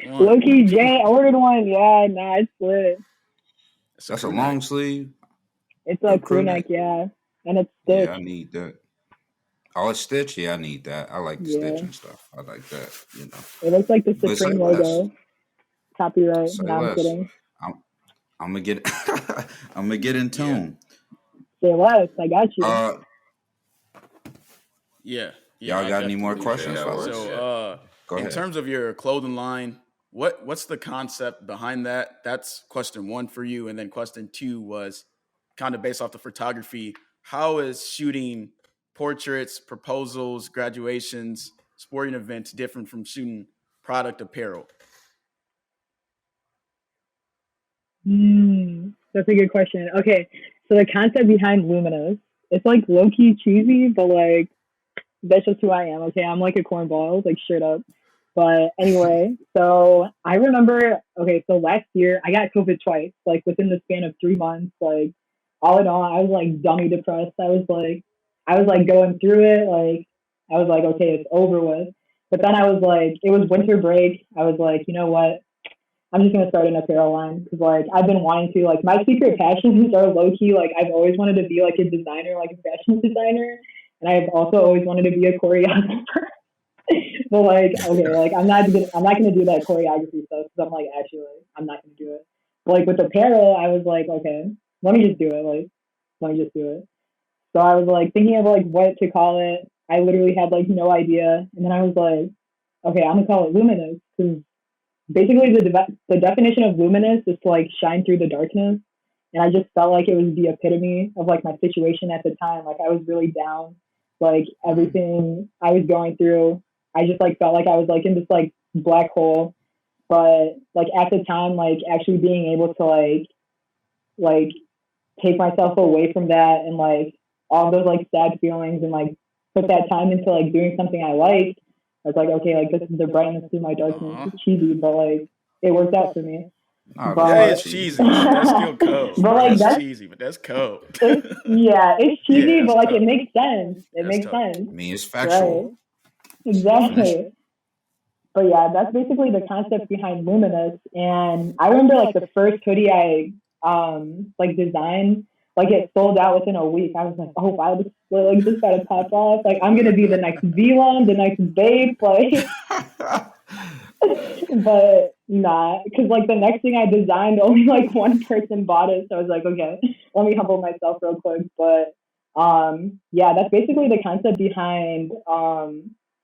Low-key, Jay ordered one. Yeah, nah, it's lit. That's a long sleeve. It's a crew neck, yeah, and it's stitched. Yeah, I need that. Oh, it's stitched. Yeah, I need that. I like the stitch and stuff. I like that. You know, it looks like the Supreme logo. Copyright. No, I'm kidding. I'm gonna get. I'm gonna get in tune. Say less. I got you. Y'all got any more questions? So, in terms of your clothing line, what's the concept behind that? That's question one for you, and then question two was kind of based off the photography. How is shooting portraits, proposals, graduations, sporting events different from shooting product apparel? That's a good question. Okay, so the concept behind Luminous, it's like low-key cheesy, but like that's just who I am. Okay, I'm like a cornball, like straight up. But anyway, so I remember, okay, so last year I got COVID twice, like within the span of 3 months. Like all in all, I was like dummy depressed. I was like going through it. Like I was like, okay, it's over with. But then I was like, it was winter break. I was like, you know what? I'm just gonna start an apparel line, because like I've been wanting to. Like my secret passions are low key. Like I've always wanted to be like a designer, like a fashion designer, and I've also always wanted to be a choreographer. But like, okay, like I'm not gonna do that choreography stuff, because I'm like, actually, I'm not gonna do it. But like with apparel, I was like, okay, let me just do it. Like, let me just do it. So I was like thinking of like what to call it. I literally had like no idea, and then I was like, okay, I'm gonna call it Luminous, because basically the definition of luminous is to like shine through the darkness, and I just felt like it was the epitome of like my situation at the time. Like I was really down, like everything I was going through, I just like felt like I was like in this like black hole. But like at the time, like actually being able to like take myself away from that and like all those like sad feelings, and like put that time into like doing something I liked. I was like, okay, like this is the brightness through my darkness. It's cheesy, but like it worked out for me. It's cheesy. That's still cold. But like that's cheesy, but that's cold. It's cheesy, but like it makes sense. It makes sense. I mean, it's factual. Right. Exactly. But yeah, that's basically the concept behind Luminous. And I remember like the first hoodie I like designed, like it sold out within a week. I was like, oh wow, this gotta pop off. Like I'm gonna be the next V1, the next Babe, like. But nah, because like the next thing I designed, only like one person bought it. So I was like, okay, let me humble myself real quick. But yeah, that's basically the concept behind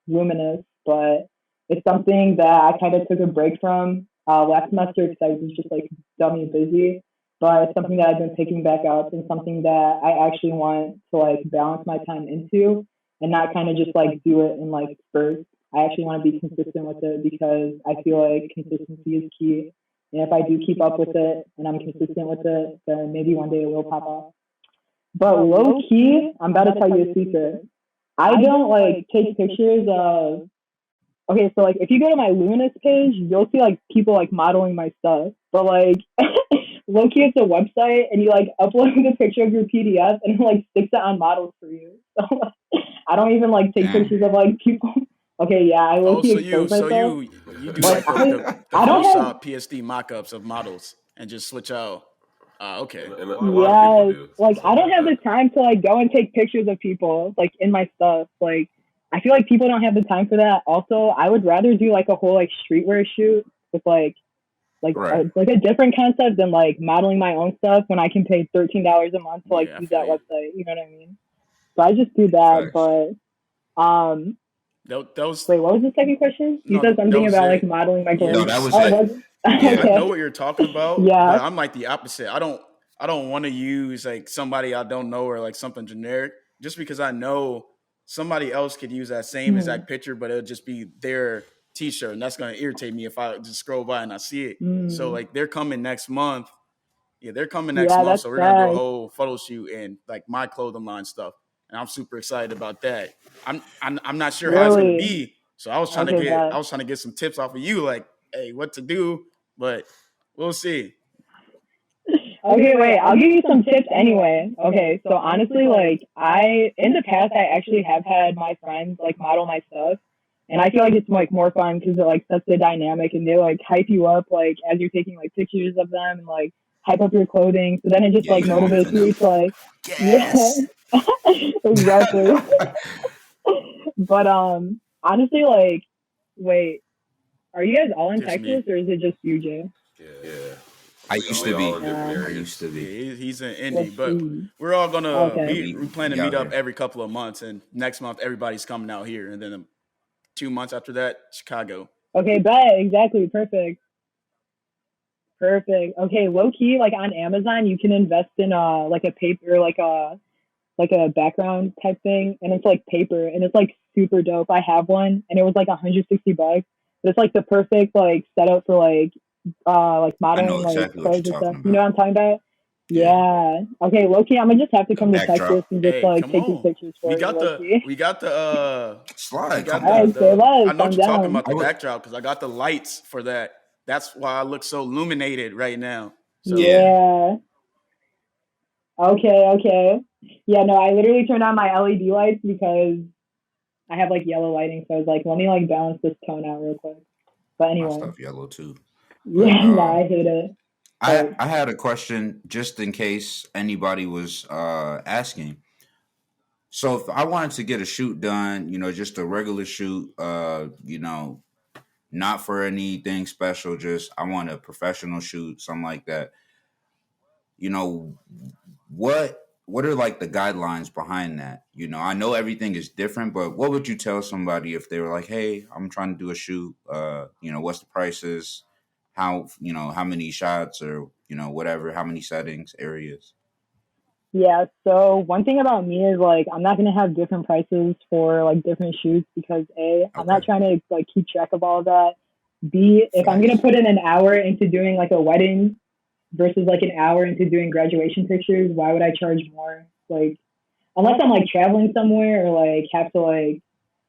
Luminous. But it's something that I kind of took a break from last semester, because I was just like dummy busy. But it's something that I've been picking back up, and something that I actually want to like balance my time into, and not kind of just like do it in like spurts. I actually want to be consistent with it, because I feel like consistency is key. And if I do keep up with it and I'm consistent with it, then maybe one day it will pop off. But low key, I'm about to tell you a secret. I don't like take pictures of. Okay, so like if you go to my Luminous page, you'll see like people like modeling my stuff. But like low key, it's a website, and you like upload the picture of your PDF, and it like sticks it on models for you. So like, I don't even like take pictures of like people. Okay, yeah, I low key expose myself. You do like the Photoshop PSD mock-ups of models and just switch out. Okay. And a lot of people do. Like I don't have the time to like go and take pictures of people like in my stuff. Like I feel like people don't have the time for that. Also, I would rather do like a whole like streetwear shoot with like Right. a different concept than like modeling my own stuff when I can pay $13 a month to like use that website. You know what I mean? So I just do that. Facts. But wait, what was the second question? You said something about like modeling my clothes. No, that was it. Yeah, Okay. I know what you're talking about. Yeah. But I'm like the opposite. I don't want to use like somebody I don't know or like something generic just because I know somebody else could use that same exact picture, but it'll just be their t-shirt, and that's going to irritate me if I just scroll by and I see it. So like they're coming next month. Yeah, they're coming next month. So we're going to do a whole photo shoot and like my clothing line stuff. And I'm super excited about that. I'm not sure how it's going to be. So I was trying to get some tips off of you, like, hey, what to do, but we'll see. Okay, wait, I'll give you some tips anyway. Okay, so honestly, like in the past, I actually have had my friends like model my stuff. And I feel like it's like more fun because it like sets the dynamic and they like hype you up like as you're taking like pictures of them and like hype up your clothing. So then it just like motivates you to like, exactly. But honestly, like, wait, are you guys all in Texas or is it just you, Jay? Yeah. I used to be. Yeah, he's in Indy, but we're all gonna we plan to meet up every couple of months, and next month everybody's coming out here, and then 2 months after that, Chicago. Okay, bet. Exactly. Perfect. Okay, low key, like on Amazon, you can invest in like a paper, like a background type thing, and it's like paper, and it's like super dope. I have one, and it was like $160. But it's like the perfect like setup for like modeling like clothes and stuff. You know what I'm talking about? Yeah. Okay, low-key, I'm gonna just have to come to Texas and just like take these pictures for we you. got the slide. All right, say less. I know what you're talking about, the backdrop, because I got the lights for that. That's why I look so illuminated right now. So. Yeah. Okay. Yeah, no, I literally turned on my LED lights because I have like yellow lighting, so I was like, let me like balance this tone out real quick. But anyway. My stuff yellow too. Yeah, no, I hate it. I had a question just in case anybody was asking. So if I wanted to get a shoot done, just a regular shoot, not for anything special, just I want a professional shoot, something like that. What are like the guidelines behind that? I know everything is different, but what would you tell somebody if they were like, hey, I'm trying to do a shoot, what's the prices? How many shots or, whatever, how many settings, areas? Yeah. So one thing about me is like, I'm not going to have different prices for like different shoots because I'm not trying to like keep track of all of that. B, if I'm going to put in an hour into doing like a wedding versus like an hour into doing graduation pictures, why would I charge more? Like, unless I'm like traveling somewhere or like have to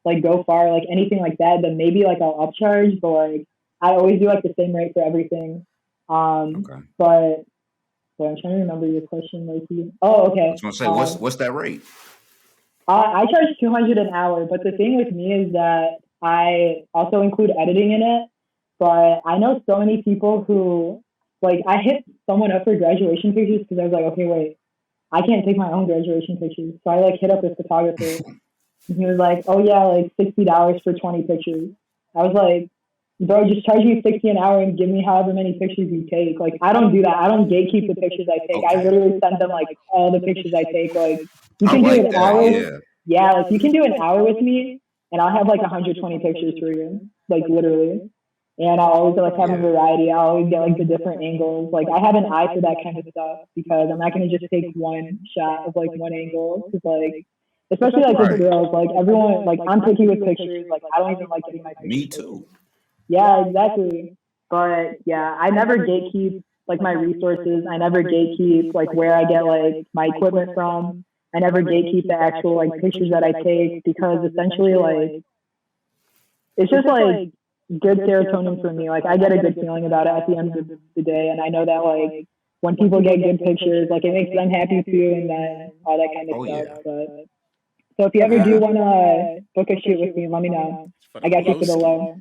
like go far, like anything like that, then maybe like I'll upcharge, but like, I always do like the same rate for everything. But I'm trying to remember your question, Lacey. Oh, okay. I was gonna say, what's that rate? I charge $200 an hour, but the thing with me is that I also include editing in it. But I know so many people who like I hit someone up for graduation pictures because I was like, okay, wait, I can't take my own graduation pictures, so I like hit up this photographer. And he was like, oh yeah, like $60 for 20 pictures. I was like, bro, just charge me $60 an hour and give me however many pictures you take. Like, I don't do that. I don't gatekeep the pictures I take. I literally send them like all the pictures I take. Like, you can do an hour. Yeah, like you can do an hour with me, and I'll have like 120 pictures for you, like literally. And I'll always like have a variety. I'll always get like the different angles. Like, I have an eye for that kind of stuff because I'm not gonna just take one shot of like one angle. Because like, especially like with girls, like everyone, like I'm picky with pictures. Like, I don't even like getting my pictures. Me too. Yeah, exactly. But yeah, I never gatekeep like my resources. I never gatekeep like where I get like my equipment from. I never gatekeep the actual like pictures that I take because essentially like it's just like good serotonin for me. Like, I get a good feeling about it at the end of the day, and I know that like when people get good pictures, like it makes them happy too, and then all that kind of stuff. But so if you ever do want to book a shoot with me, let me know. I got you for the low.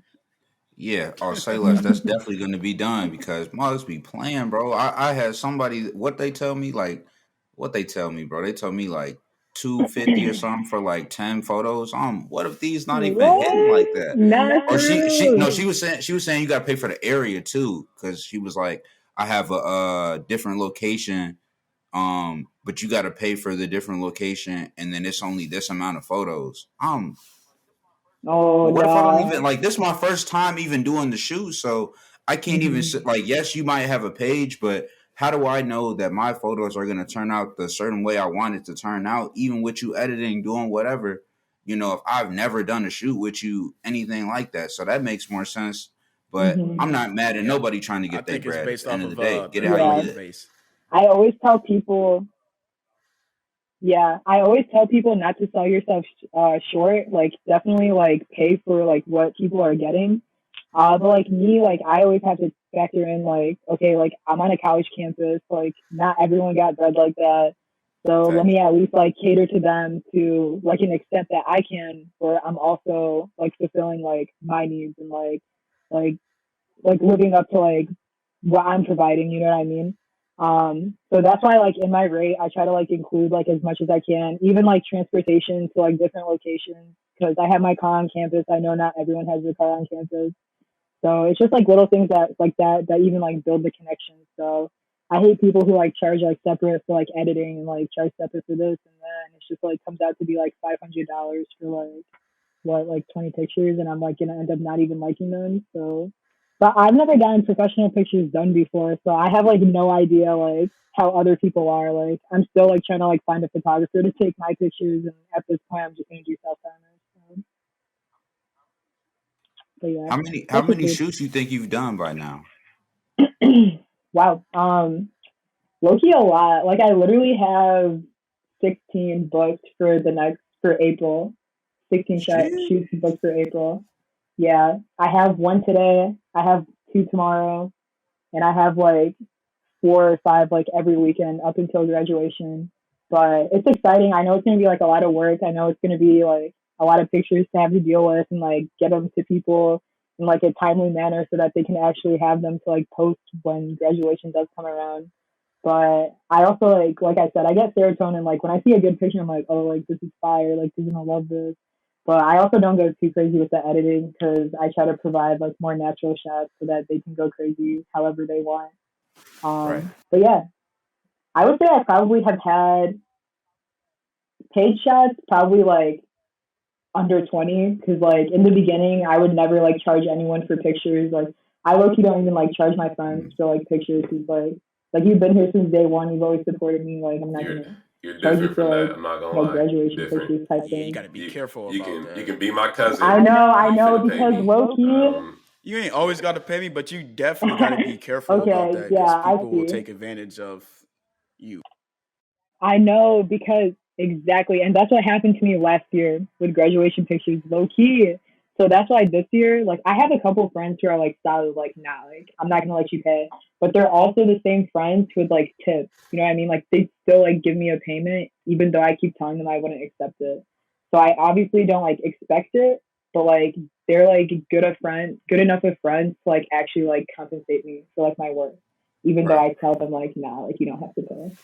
Yeah, say less. That's definitely going to be done because mugs be playing, bro. I had somebody what they tell me, bro. They tell me like 250 or something for like 10 photos. What if these not even hitting What? like that? Not Or she no, true. she was saying you got to pay for the area too because she was like, I have a different location, but you got to pay for the different location, and then it's only this amount of photos. Oh But what if I don't no. even like this? Is my first time even doing the shoot, so I can't even Mhm. like. Yes, you might have a page, but how do I know that my photos are going to turn out the certain way I want it to turn out? Even with you editing, doing whatever, if I've never done a shoot with you, anything like that, so that makes more sense. But Mhm. I'm not mad at Yeah, nobody trying to I get their think it's bread. At based the end off of the of day, get it the how you Yeah. knowledge live. base. I always tell people. Yeah, I always tell people not to sell yourself short. Like, definitely, like, pay for like what people are getting. But like me, like I always have to factor in like, okay, like I'm on a college campus, like not everyone got bread like that. So let Facts. me at least like cater to them to like an extent that I can, where I'm also like fulfilling like my needs and like living up to like what I'm providing, you know what I mean? So that's why like in my rate I try to like include like as much as I can, even like transportation to like different locations because I have my car on campus. I know not everyone has their car on campus. So it's just like little things that even like build the connection. So I hate people who like charge like separate for like editing and like charge separate for this and that, and it's just like comes out to be like $500 for like what like 20 pictures, and I'm like gonna end up not even liking them. So, but I've never gotten professional pictures done before, so I have like no idea like how other people are. Like I'm still like trying to like find a photographer to take my pictures, and at this point I'm just gonna do self timers. So, but yeah, How that's the many truth. shoots you think you've done by now? Wow. Low-key a lot. Like I literally have 16 booked for April. 16 Shit. shoots booked for April. Yeah, I have one today. I have two tomorrow, and I have like four or five like every weekend up until graduation. But it's exciting. I know it's gonna be like a lot of work. I know it's gonna be like a lot of pictures to have to deal with and like get them to people in like a timely manner so that they can actually have them to like post when graduation does come around. But I also like I said, I get serotonin. Like when I see a good picture, I'm like, oh, like this is fire. Like they're gonna love this. But I also don't go too crazy with the editing because I try to provide like more natural shots so that they can go crazy however they want. Right. But yeah, I would say I probably have had paid shots probably like under 20 because like in the beginning I would never like charge anyone for pictures. Like I low-key don't even like charge my friends for like pictures because like you've been here since day one, you've always supported me. Like I'm not You're gonna you're charge you different from for that. I'm not gonna like lie. You're graduation different. pictures type Yeah, you thing. got to be You careful you about can you that. can be my cousin. I You ain't know finna pay because me. low key. You ain't always got to pay me, but you definitely got to be careful about Okay, that yeah, because I people will see. take advantage of you. I know because exactly, and that's what happened to me last year with graduation pictures, low key. So that's why this year, like, I have a couple of friends who are like solid, like, nah, like, I'm not gonna let you pay. But they're also the same friends with like tips. You know what I mean? Like, they still like give me a payment, even though I keep telling them I wouldn't accept it. So I obviously don't like expect it, but like they're like good enough of friends to like actually like compensate me for like my work, even though Right. I tell them like, nah, like you don't have to pay.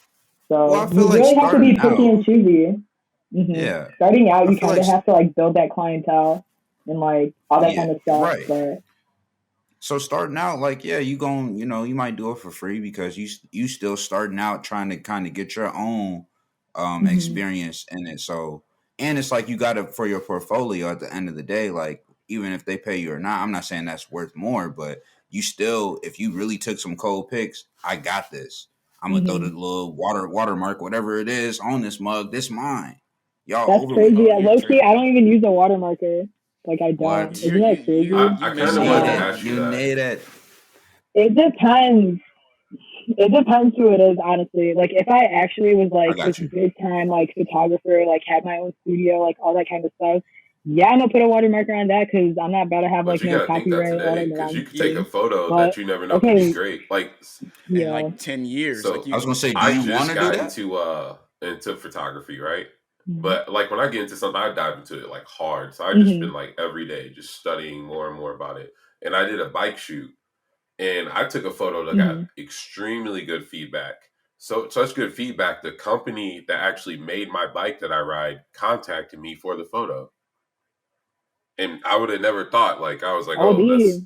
Well, So I feel you like really have to be starting picky out. and choosy. Yeah, Starting out, I you feel kind like of have to like build that clientele and like all that yeah, kind of stuff. right. But So starting out, like, yeah, you might do it for free because you still starting out trying to kind of get your own hmm experience in it. So, and it's like you got it for your portfolio at the end of the day. Like, even if they pay you or not, I'm not saying that's worth more, but you still, if you really took some cold picks, I got this. I'm gonna throw the little watermark, whatever it is, on this mug. This mine. Y'all that's over with. crazy. Oh, At you're low key, I tripping. don't even use a watermarker. Like I don't. What? You're Isn't you that you crazy? I you kind of missing Need wanted out to it. ask on. you You that. need it. It depends. It depends who it is, honestly. Like if I actually was I like this got you. big time like photographer, like had my own studio, like all that kind of stuff. Yeah, I'm gonna put a watermarker on that because I'm not about to have But like you no gotta think that copyright today, all because you around could take a me. photo But that you never know could be okay, great. Like, In yeah. like 10 years. Like so I was gonna say, do I you want just to do got that? into photography, right? But like when I get into something, I dive into it like hard. So I just been like every day just studying more and more about it. And I did a bike shoot, and I took a photo that got extremely good feedback. So such good feedback, the company that actually made my bike that I ride contacted me for the photo. And I would have never thought, like, I was like,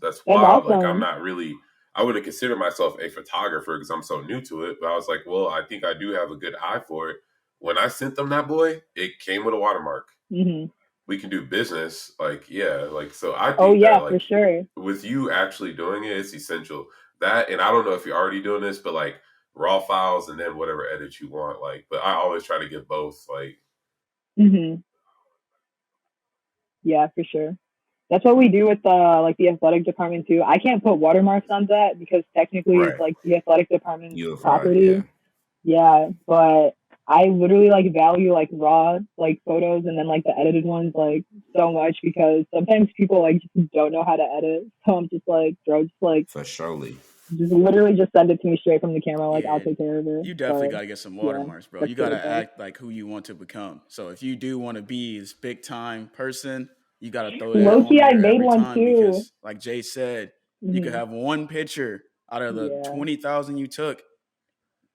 that's wild. awesome. Like, I'm not really, I wouldn't consider myself a photographer because I'm so new to it. But I was like, well, I think I do have a good eye for it. When I sent them that boy, it came with a watermark. We can do business. Like, yeah. Like, so I think that, like, for sure. with you actually doing it, it's essential. That, and I don't know if you're already doing this, but like raw files and then whatever edit you want. Like, but I always try to get both. Like, yeah, for sure. That's what we do with like the athletic department too. I can't put watermarks on that because technically it's like the athletic department's property. Yeah, but I literally like value like raw like photos and then like the edited ones like so much because sometimes people like just don't know how to edit. So I'm just like, bro, just like for surely. Just literally just send it to me straight from the camera. Like I'll take care of it. You definitely got to get some watermarks, bro. You got to act like who you want to become. So if you do want to be this big time person, you got to throw that on there. I made one too. Because, like Jay said, you could have one picture out of the 20,000 you took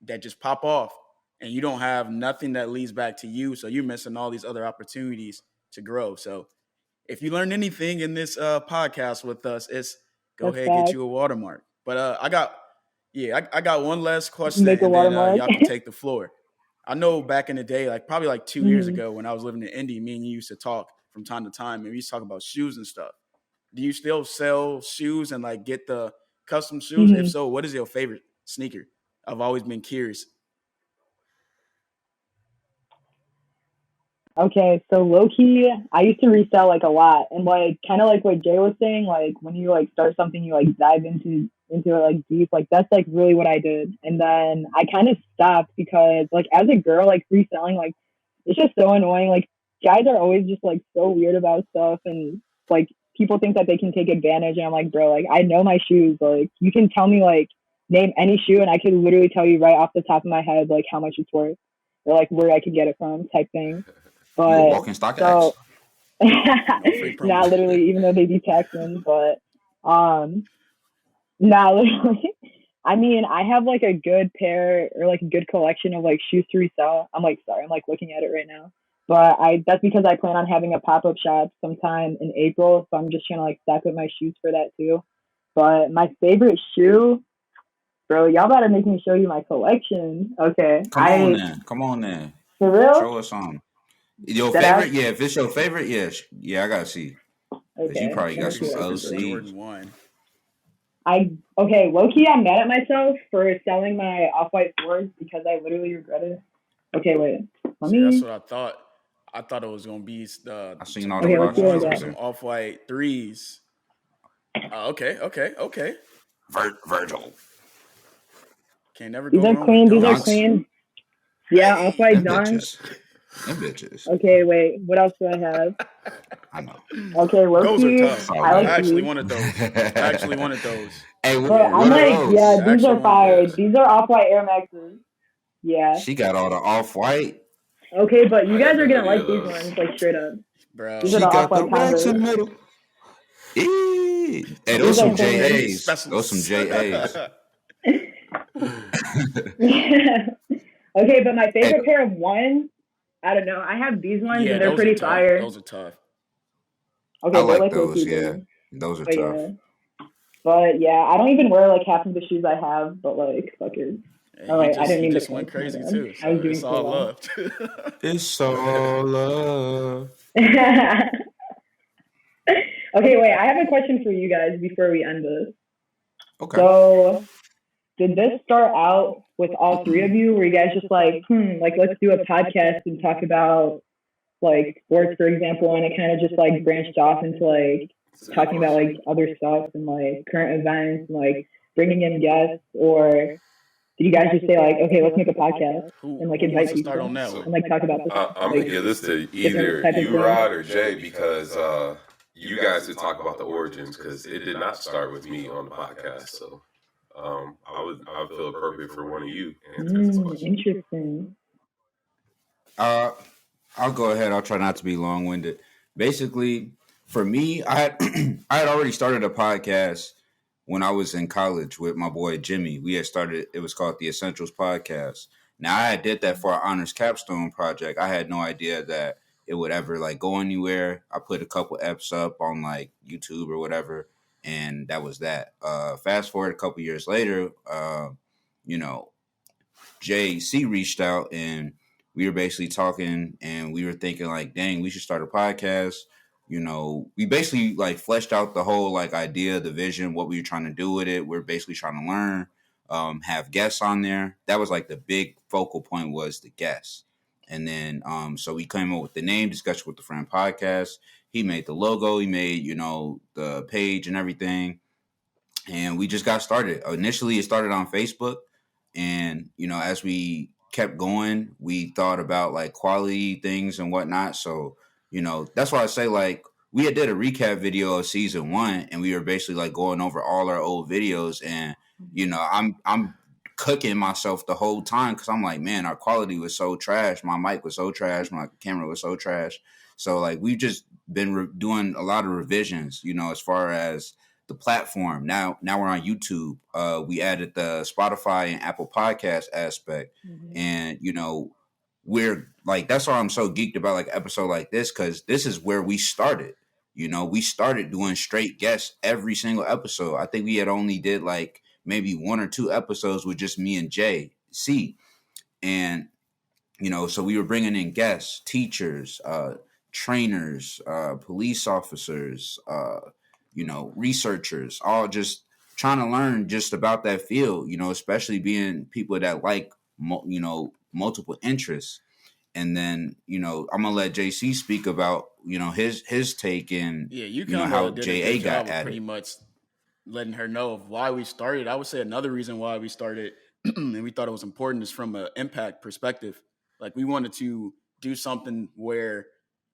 that just pop off, and you don't have nothing that leads back to you. So you're missing all these other opportunities to grow. So if you learn anything in this podcast with us, it's go ahead and get you a watermark. But I got one last question, and then y'all can take the floor. I know back in the day, like probably like 2 years ago when I was living in Indy, me and you used to talk from time to time, and we used to talk about shoes and stuff. Do you still sell shoes and like get the custom shoes? If so, what is your favorite sneaker? I've always been curious. Okay, so low key, I used to resell like a lot, and like kind of like what Jay was saying, like when you like start something, you like dive into it like deep, like that's like really what I did. And then I kind of stopped because like as a girl, like reselling, like it's just so annoying. Like guys are always just like so weird about stuff, and like people think that they can take advantage. And I'm like, bro, like I know my shoes. Like you can tell me like name any shoe, and I could literally tell you right off the top of my head like how much it's worth or like where I could get it from, type thing. But walking stock X. Not literally, even though they be taxing, but not literally. I mean, I have like a good pair or like a good collection of like shoes to resell. I'm like looking at it right now. But that's because I plan on having a pop-up shop sometime in April. So I'm just trying to like stack up my shoes for that too. But my favorite shoe, bro, y'all better make me show you my collection. Okay. Come on then. For real? Show us some. Your favorite? Yeah, if it's your favorite, yeah, I gotta see. Because you probably got some OC. Low-key, I'm mad at myself for selling my Off-White 4s because I literally regret it. Okay, wait. That's what I thought. I thought it was gonna be I seen all the boxes. Some Off-White 3s. Okay. Virgil. Can't never go wrong. These are clean. Yeah, Off-White Dunks. Them bitches. Okay, wait. What else do I have? I know. Okay, those are tough. I actually wanted those. Hey, these are fire. These are Off-White Air Maxes. Yeah. She got all the Off-White. Okay, but you guys are gonna like these ones, like straight up. Bro, these are the Off-White Converse. Hey, those some JAs. Those some JAs. Okay, but my favorite pair of ones, I don't know. I have these ones and they're pretty fire. Those are tough. Okay, I like those, Those are tough. Yeah. But yeah, I don't even wear like half of the shoes I have, but like fuck it. I didn't mean to went crazy too. So it's all love. It's all love. Okay, wait. I have a question for you guys before we end this. Okay. So, did this start out with all three of you? Were you guys just like, let's do a podcast and talk about like sports, for example, and it kind of just like branched off into like talking about like other stuff and like current events and like bringing in guests, or did you guys just say like, okay, let's make a podcast and like invite people and like talk about this? I'm gonna give this to either you, Rod, or Jay, because you guys would talk about the origins, because it did not start with me on the podcast. So I would feel appropriate for one of you to answer this question. Interesting. I'll go ahead. I'll try not to be long winded. Basically, for me, I had I had already started a podcast when I was in college with my boy Jimmy. We had started. It was called the Essentials Podcast. Now I did that for our honors capstone project. I had no idea that it would ever like go anywhere. I put a couple eps up on like YouTube or whatever, and that was that. Fast forward a couple years later, you know, JC reached out and we were basically talking and we were thinking like, dang, we should start a podcast. You know, we basically like fleshed out the whole like idea, the vision, what we were trying to do with it. We're basically trying to learn, have guests on there. That was like the big focal point was the guests. And then so we came up with the name, Discussion with the Friend podcast. He made the logo, he made, you know, the page and everything, and we just got started. Initially, it started on Facebook, and you know, as we kept going, we thought about like quality things and whatnot. So, you know, that's why I say like we had did a recap video of season 1, and we were basically like going over all our old videos, and you know, I'm cooking myself the whole time because I'm like, man, our quality was so trash. My mic was so trash. My camera was so trash. So like we've just been doing a lot of revisions, you know, as far as the platform. Now we're on YouTube. We added the Spotify and Apple Podcast aspect, and you know, we're like that's why I'm so geeked about like an episode like this because this is where we started. You know, we started doing straight guests every single episode. I think we had only did like maybe 1 or 2 episodes with just me and JC, and you know, so we were bringing in guests, teachers, trainers, police officers, you know, researchers, all just trying to learn just about that field, you know, especially being people that like, you know, multiple interests. And then, you know, I'm gonna let JC speak about, you know, his take in, Yeah, you you know, kind how of did a JA good got job of pretty added. much letting her know of why we started. I would say another reason why we started and we thought it was important is from an impact perspective. Like we wanted to do something where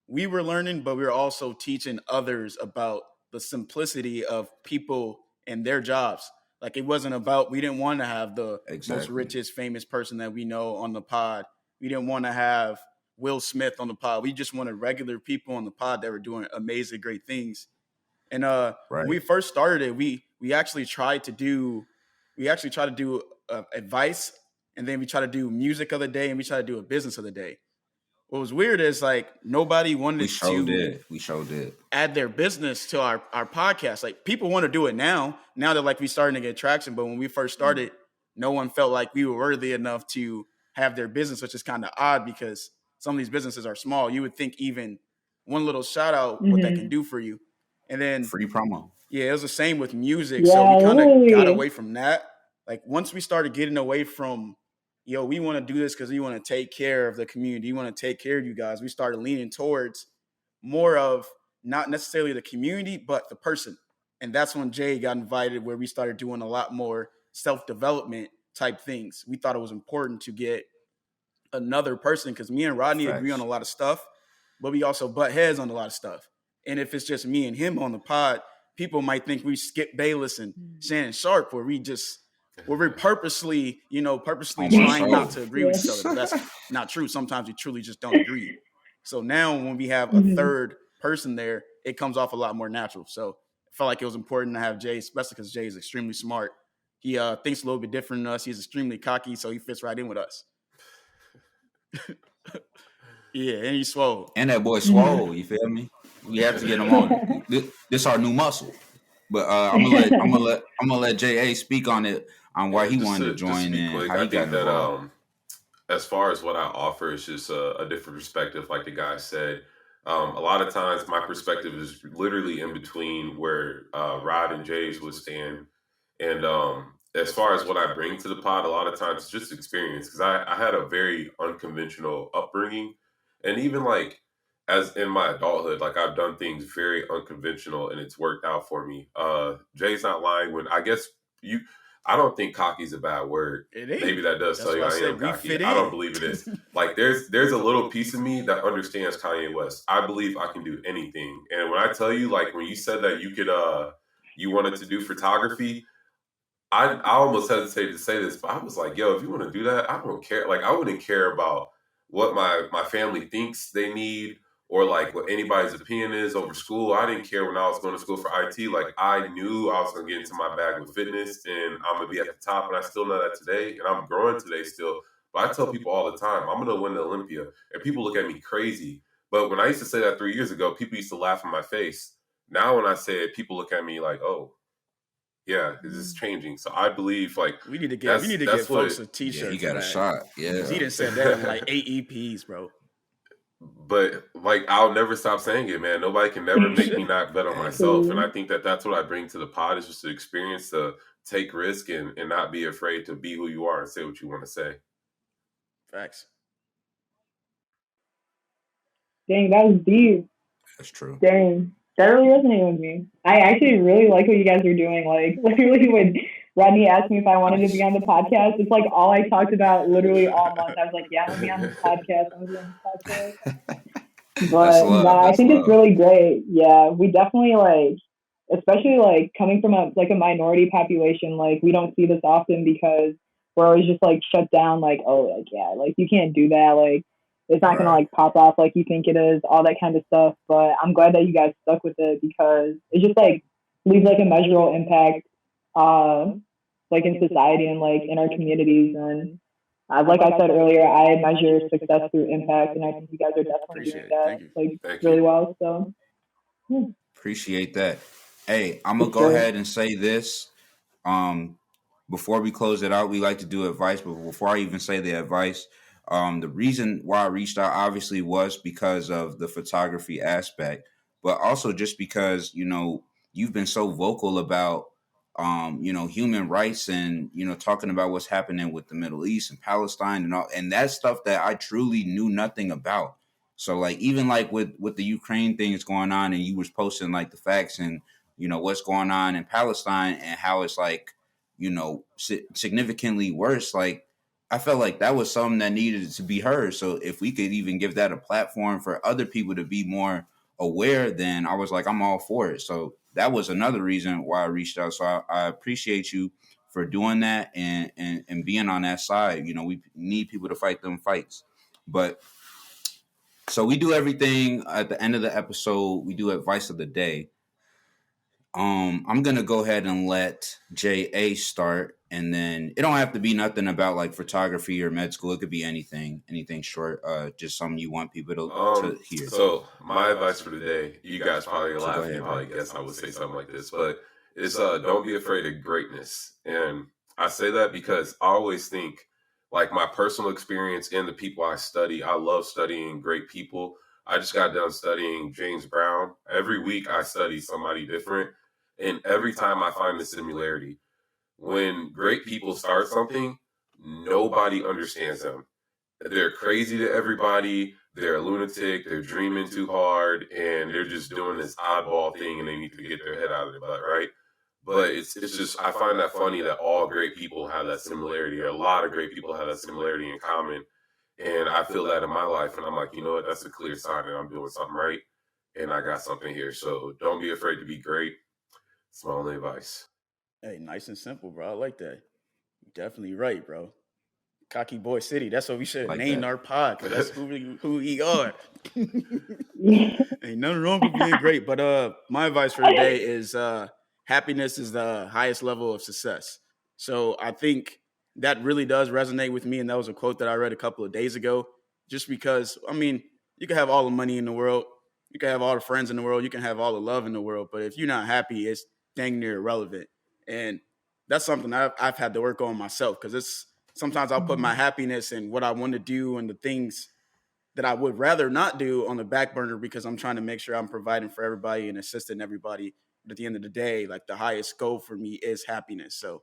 we were learning, but we were also teaching others about the simplicity of people and their jobs. Like it wasn't about, we didn't want to have the most Exactly. richest, famous person that we know on the pod. We didn't want to have Will Smith on the pod. We just wanted regular people on the pod that were doing amazing, great things. And when we Right. first started it, we actually tried to do advice, and then we tried to do music of the day, and we tried to do a business of the day. What was weird is like nobody We wanted showed to it. We showed it. add their business to our podcast. Like people want to do it now. Now that like we starting to get traction, but when we first started, no one felt like we were worthy enough to have their business, which is kind of odd because some of these businesses are small. You would think even one little shout out what that can do for you. And then Free promo. yeah, it was the same with music. So we Yeah, kind of got really. away from that. Like once we started getting away from, yo, we want to do this because we want to take care of the community. We want to take care of you guys. We started leaning towards more of not necessarily the community, but the person. And that's when Jay got invited, where we started doing a lot more self-development type things. We thought it was important to get another person because me and Rodney agree on Facts. a lot of stuff, but we also butt heads on a lot of stuff. And if it's just me and him on the pod, people might think we Skip Bayless and Shannon Sharp, where we're purposely On my trying not soul. to agree with each other. Yeah. But that's not true. Sometimes we truly just don't agree. So now when we have a Mhm. third person there, it comes off a lot more natural. So I felt like it was important to have Jay, especially because Jay is extremely smart. He thinks a little bit different than us. He's extremely cocky, so he fits right in with us. Yeah, and he's swole. And that boy Mhm. swole, you feel me? We have to get him on. This our new muscle. But I'm gonna let JA speak on it on why Yeah, he just wanted to to join be in, quick, how I he got think that involved. as far as what I offer is just a different perspective, like the guy said. A lot of times, my perspective is literally in between where Rod and Jay's would stand, and as far as what I bring to the pod, a lot of times it's just experience because I had a very unconventional upbringing, and even like as in my adulthood, like I've done things very unconventional and it's worked out for me. Jay's not lying when I guess you. I don't think cocky is a bad word. It ain't. Maybe that does That's tell you why I I am said we cocky. fit I don't in. believe it is. Like there's a little piece of me that understands Kanye West. I believe I can do anything. And when I tell you, like when you said that you could you wanted to do photography, I almost hesitated to say this, but I was like, yo, if you want to do that, I don't care. Like I wouldn't care about what my family thinks they need or like what anybody's opinion is over school. I didn't care when I was going to school for IT. Like I knew I was going to get into my bag with fitness and I'm going to be at the top. And I still know that today. And I'm growing today still. But I tell people all the time, I'm going to win the Olympia. And people look at me crazy. But when I used to say that 3 years ago, people used to laugh in my face. Now when I say it, people look at me like, oh, yeah, this is changing. So I believe like we need to get folks a t-shirt. Yeah, he got a shot. Yeah, he didn't say that in like 8 EPs, bro. But like I'll never stop saying it, man. Nobody can never make me not bet on myself, and I think that that's what I bring to the pod is just the experience to take risk and not be afraid to be who you are and say what you want to say. Facts. Dang, that was deep. That's true. Dang, that really resonated with me. I actually really like what you guys are doing. Like literally when Rodney asked me if I wanted to be on the podcast, it's like all I talked about literally all month. I was like, yeah, I'm gonna be on this podcast. I'm gonna be on this podcast. But I think it's really great. Yeah, we definitely like, especially like coming from a minority population, like we don't see this often because we're always just like shut down, like, oh, like, yeah, like you can't do that, like it's not gonna like pop off like you think it is, all that kind of stuff. But I'm glad that you guys stuck with it because it just like leaves like a measurable impact like in society and like in our communities. And like I said earlier, I measure success through impact, and I think you guys are definitely doing that like really well. So appreciate that. Hey, I'm gonna go ahead and say this. Before we close it out, we like to do advice, but before I even say the advice, the reason why I reached out obviously was because of the photography aspect, but also just because, you know, you've been so vocal about, you know, human rights and, you know, talking about what's happening with the Middle East and Palestine and all, and that's stuff that I truly knew nothing about. So like, even like with the Ukraine things going on and you was posting like the facts and, you know, what's going on in Palestine and how it's like, you know, significantly worse. Like, I felt like that was something that needed to be heard. So if we could even give that a platform for other people to be more aware, then I was like, I'm all for it. So that was another reason why I reached out. So I appreciate you for doing that and being on that side. You know, we need people to fight them fights. But so we do everything at the end of the episode. We do advice of the day. I'm gonna go ahead and let JA start, and then it don't have to be nothing about like photography or med school. It could be anything short. Just something you want people to hear. So my advice for today, you guys probably laugh and probably guess I would say something like this, but it's don't be afraid of greatness. And I say that because I always think like my personal experience and the people I study. I love studying great people. I just got done studying James Brown. Every week I study somebody different. And every time I find the similarity, when great people start something, nobody understands them. They're crazy to everybody. They're a lunatic. They're dreaming too hard. And they're just doing this oddball thing and they need to get their head out of their butt, right? But it's just, I find that funny that all great people have that similarity. Or a lot of great people have that similarity in common. And I feel that in my life. And I'm like, you know what? That's a clear sign that I'm doing something right. And I got something here. So don't be afraid to be great. It's my only advice. Hey, nice and simple, bro. I like that. You're definitely right, bro. Cocky Boy City. That's what we should have named our pod, because that's who we are. Ain't nothing wrong with being great. But my advice for today is happiness is the highest level of success. So I think that really does resonate with me. And that was a quote that I read a couple of days ago. Just because, I mean, you can have all the money in the world. You can have all the friends in the world. You can have all the love in the world. But if you're not happy, it's dang near irrelevant. And that's something I've had to work on myself, because it's sometimes I'll put my happiness and what I want to do and the things that I would rather not do on the back burner because I'm trying to make sure I'm providing for everybody and assisting everybody. But at the end of the day, like the highest goal for me is happiness. So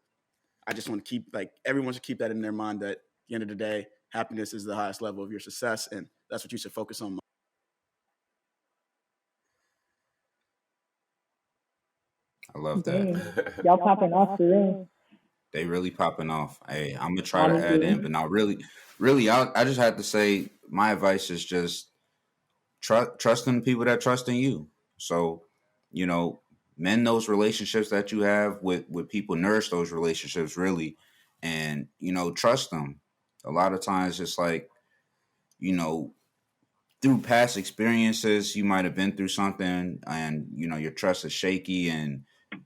I just want to keep, like, everyone should keep that in their mind that at the end of the day, happiness is the highest level of your success. And that's what you should focus on. I love that. Y'all popping off for real. They really popping off. Hey, I'm gonna try to add in, but not really. I just had to say my advice is just trusting people that trust in you. So, you know, mend those relationships that you have with people, nourish those relationships really, and, you know, trust them. A lot of times it's like, you know, through past experiences, you might have been through something and, you know, your trust is shaky and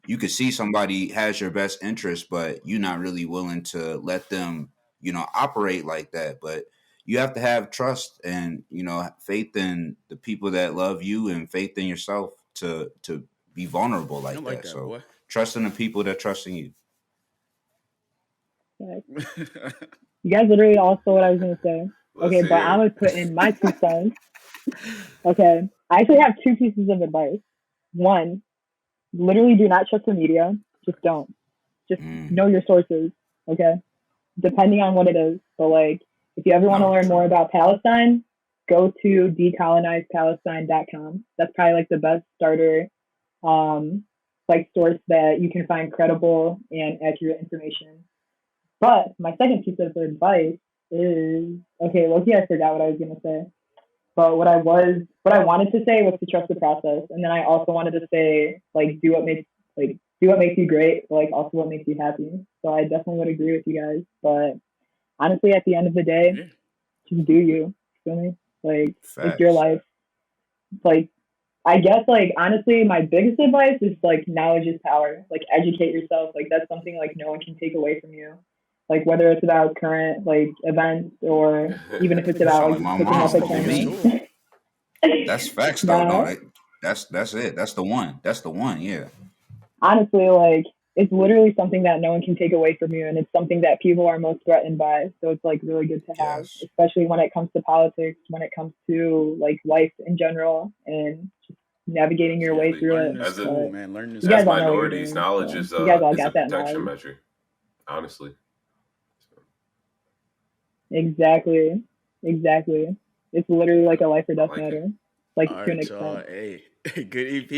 you could see somebody has your best interest, but you're not really willing to let them, you know, operate like that. But you have to have trust and, you know, faith in the people that love you and faith in yourself to be vulnerable I like like that. that, So boy. trust in the people that trust in you. Like, you guys literally all saw what I was gonna say. Let's Okay, but I'm hear gonna put in my 2 cents. Okay, I actually have 2 pieces of advice. One, literally do not trust the media. Just don't. Just know your sources. Okay, depending on what it is. So like, if you ever want to No, learn true. more about Palestine, go to decolonizepalestine.com. That's probably like the best starter like source that you can find credible and accurate information. But my second piece of advice is okay, Loki, I forgot what I was gonna say. But what I wanted to say was to trust the process. And then I also wanted to say like do what makes you great, but like also what makes you happy. So I definitely would agree with you guys. But honestly at the end of the day, Yeah. just do you. Feel me? Like it's your Facts. life. Like I guess like honestly my biggest advice is like knowledge is power. Like educate yourself. Like that's something like no one can take away from you. Like whether it's about current like events or even if it's you. You about sound like like my looking up That's mom. the at Look at biggest me. cameras. tool. That's facts though. No, No, that's it. That's the one. That's the one. Yeah. honestly, like it's literally something that no one can take away from you, and it's something that people are most threatened by. So it's like really good to have, Yes. especially when it comes to politics, when it comes to like life in general, and just navigating your way Absolutely. through Learning it. is As a cool, But man. Learning is you as guys cool. all know what you're minorities, doing, knowledge so you guys all is a got that protection knowledge. measure. Honestly. Exactly, exactly. It's literally like a life or I death like it. matter, like All to an right, y'all. extent. Hey, good EP.